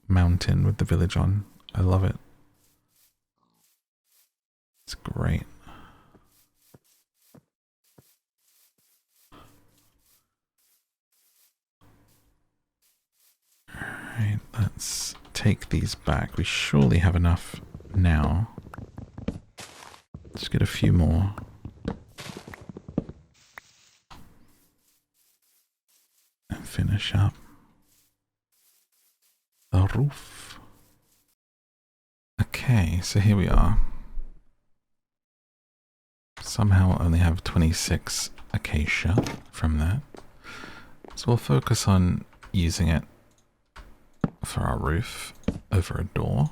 mountain with the village on. I love it. It's great. Alright, let's take these back. We surely have enough now. Let's get a few more. And finish up the roof. Okay, so here we are. Somehow only have 26 acacia from that. So we'll focus on using it for our roof over a door.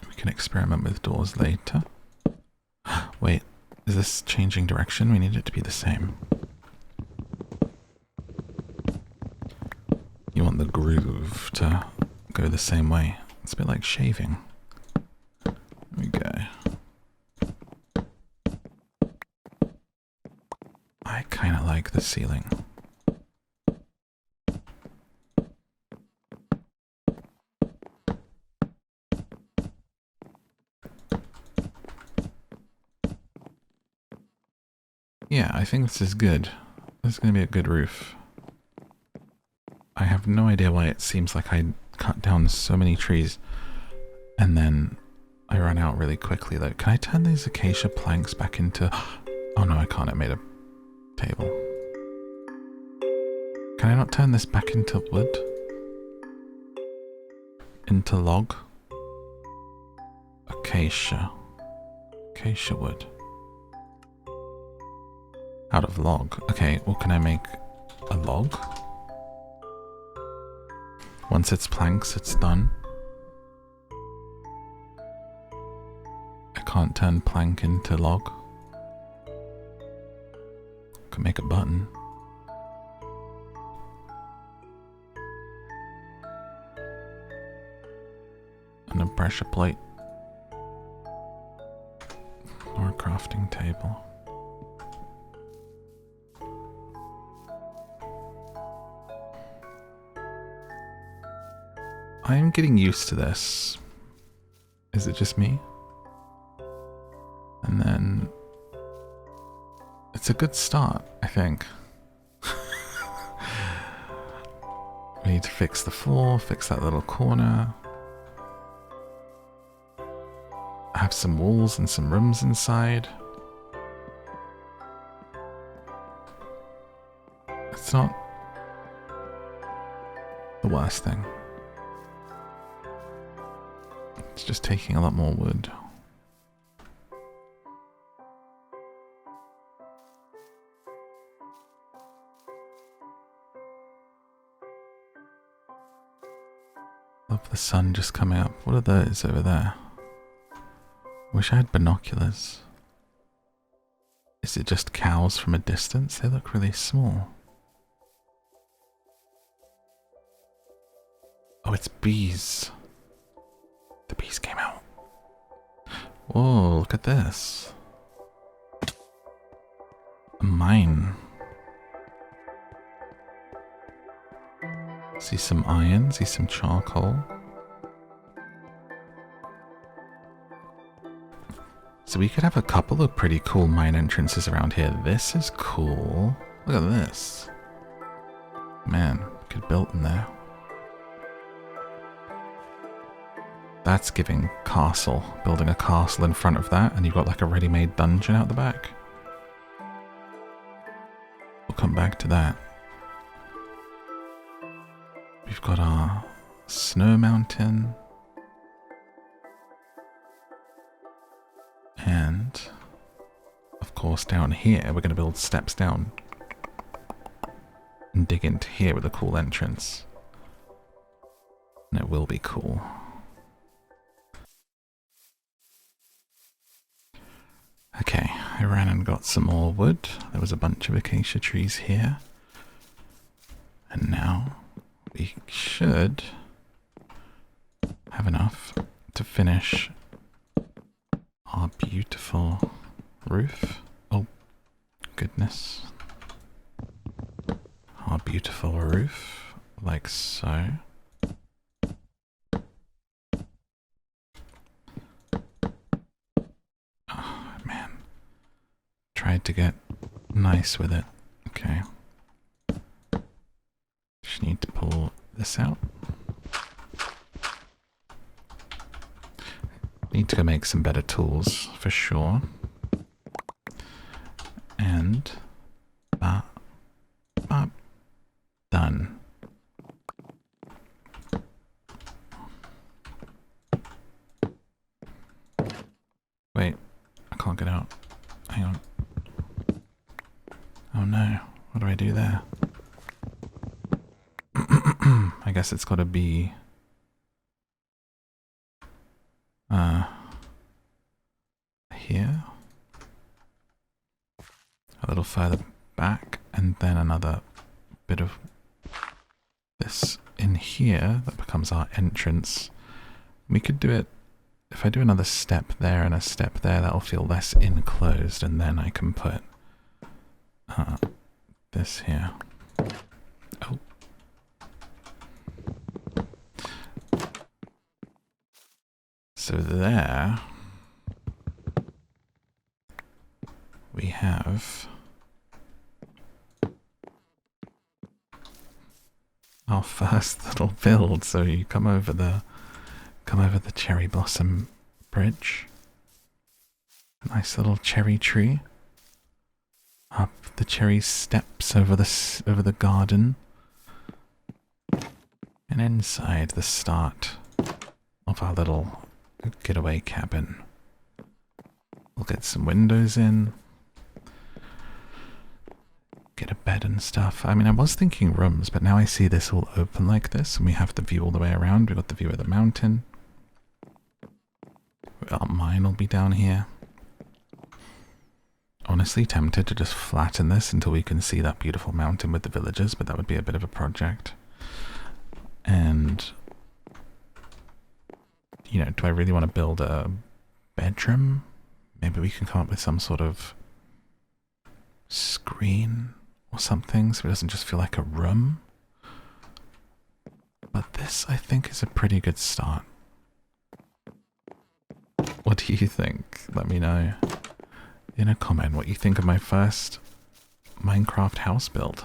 We can experiment with doors later. Wait, is this changing direction? We need it to be the same. You want the groove to go the same way. It's a bit like shaving. There we go. I kind of like the ceiling. Yeah, I think this is good. This is going to be a good roof. I have no idea why it seems like I cut down so many trees and then I ran out really quickly though. Can I turn these acacia planks back into... Oh no, I can't. It made a table. Can I not turn this back into wood? Into log? Acacia. Acacia wood. Out of log. Okay, well, can I make a log? Once it's planks, it's done. I can't turn plank into log. Can make a button. And a pressure plate. Or a crafting table. I am getting used to this. Is it just me? And then it's a good start, I think. We need to fix the floor, fix that little corner. Have some walls and some rooms inside. It's not the worst thing. It's just taking a lot more wood. Love the sun just coming up. What are those over there? Wish I had binoculars. Is it just cows from a distance? They look really small. Oh, it's bees. The bees came out. Whoa, look at this. A mine. See some iron, see some charcoal. So we could have a couple of pretty cool mine entrances around here. This is cool. Look at this. Man, could build in there. That's giving castle. Building a castle in front of that, and you've got like a ready-made dungeon out the back. We'll come back to that. We've got our snow mountain. And, of course, down here, we're going to build steps down. And dig into here with a cool entrance. And it will be cool. Okay, I ran and got some more wood. There was a bunch of acacia trees here. And now we should have enough to finish our beautiful roof. Oh, goodness. Our beautiful roof, like so. Oh, man. Tried to get nice with it. Okay. Just need to pull this out. Need to go make some better tools, for sure. And... done. Wait, I can't get out. Hang on. Oh no, what do I do there? I guess it's gotta be... here. A little further back, and then another bit of this in here that becomes our entrance. We could do it, if I do another step there and a step there, that'll feel less enclosed, and then I can put this here. Oh. So there we have our first little build. So you come over the cherry blossom bridge. Nice little cherry tree. Up the cherry steps over the garden. And inside the start of our little getaway cabin. We'll get some windows in. Get a bed and stuff. I mean, I was thinking rooms, but now I see this all open like this, and we have the view all the way around. We've got the view of the mountain. Our mine will be down here. Honestly tempted to just flatten this until we can see that beautiful mountain with the villagers, but that would be a bit of a project. And, you know, do I really want to build a bedroom? Maybe we can come up with some sort of screen or something so it doesn't just feel like a room. But this, I think, is a pretty good start. What do you think? Let me know in a comment what you think of my first Minecraft house build.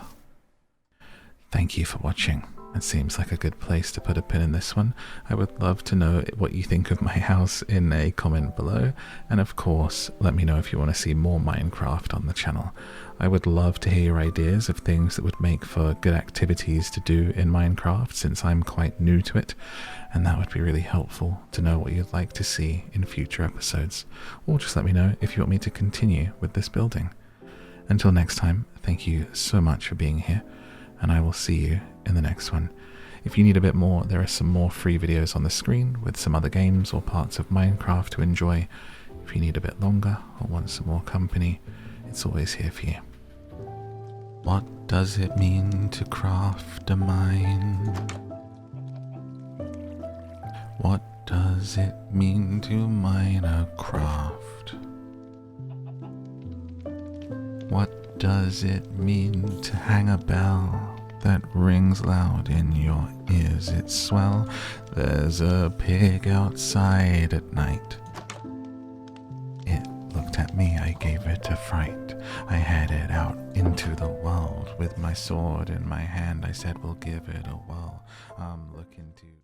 Thank you for watching. It seems like a good place to put a pin in this one. I would love to know what you think of my house in a comment below. And of course, let me know if you want to see more Minecraft on the channel. I would love to hear your ideas of things that would make for good activities to do in Minecraft, since I'm quite new to it. And that would be really helpful to know what you'd like to see in future episodes. Or just let me know if you want me to continue with this building. Until next time, thank you so much for being here, and I will see you in the next one. If you need a bit more, there are some more free videos on the screen with some other games or parts of Minecraft to enjoy. If you need a bit longer or want some more company, it's always here for you. What does it mean to craft a mine? What does it mean to mine a craft? What does it mean to hang a bell that rings loud in your ears? It's swell. There's a pig outside at night. It looked at me, I gave it a fright. I headed out into the world with my sword in my hand. I said, we'll give it a whirl. I'm looking to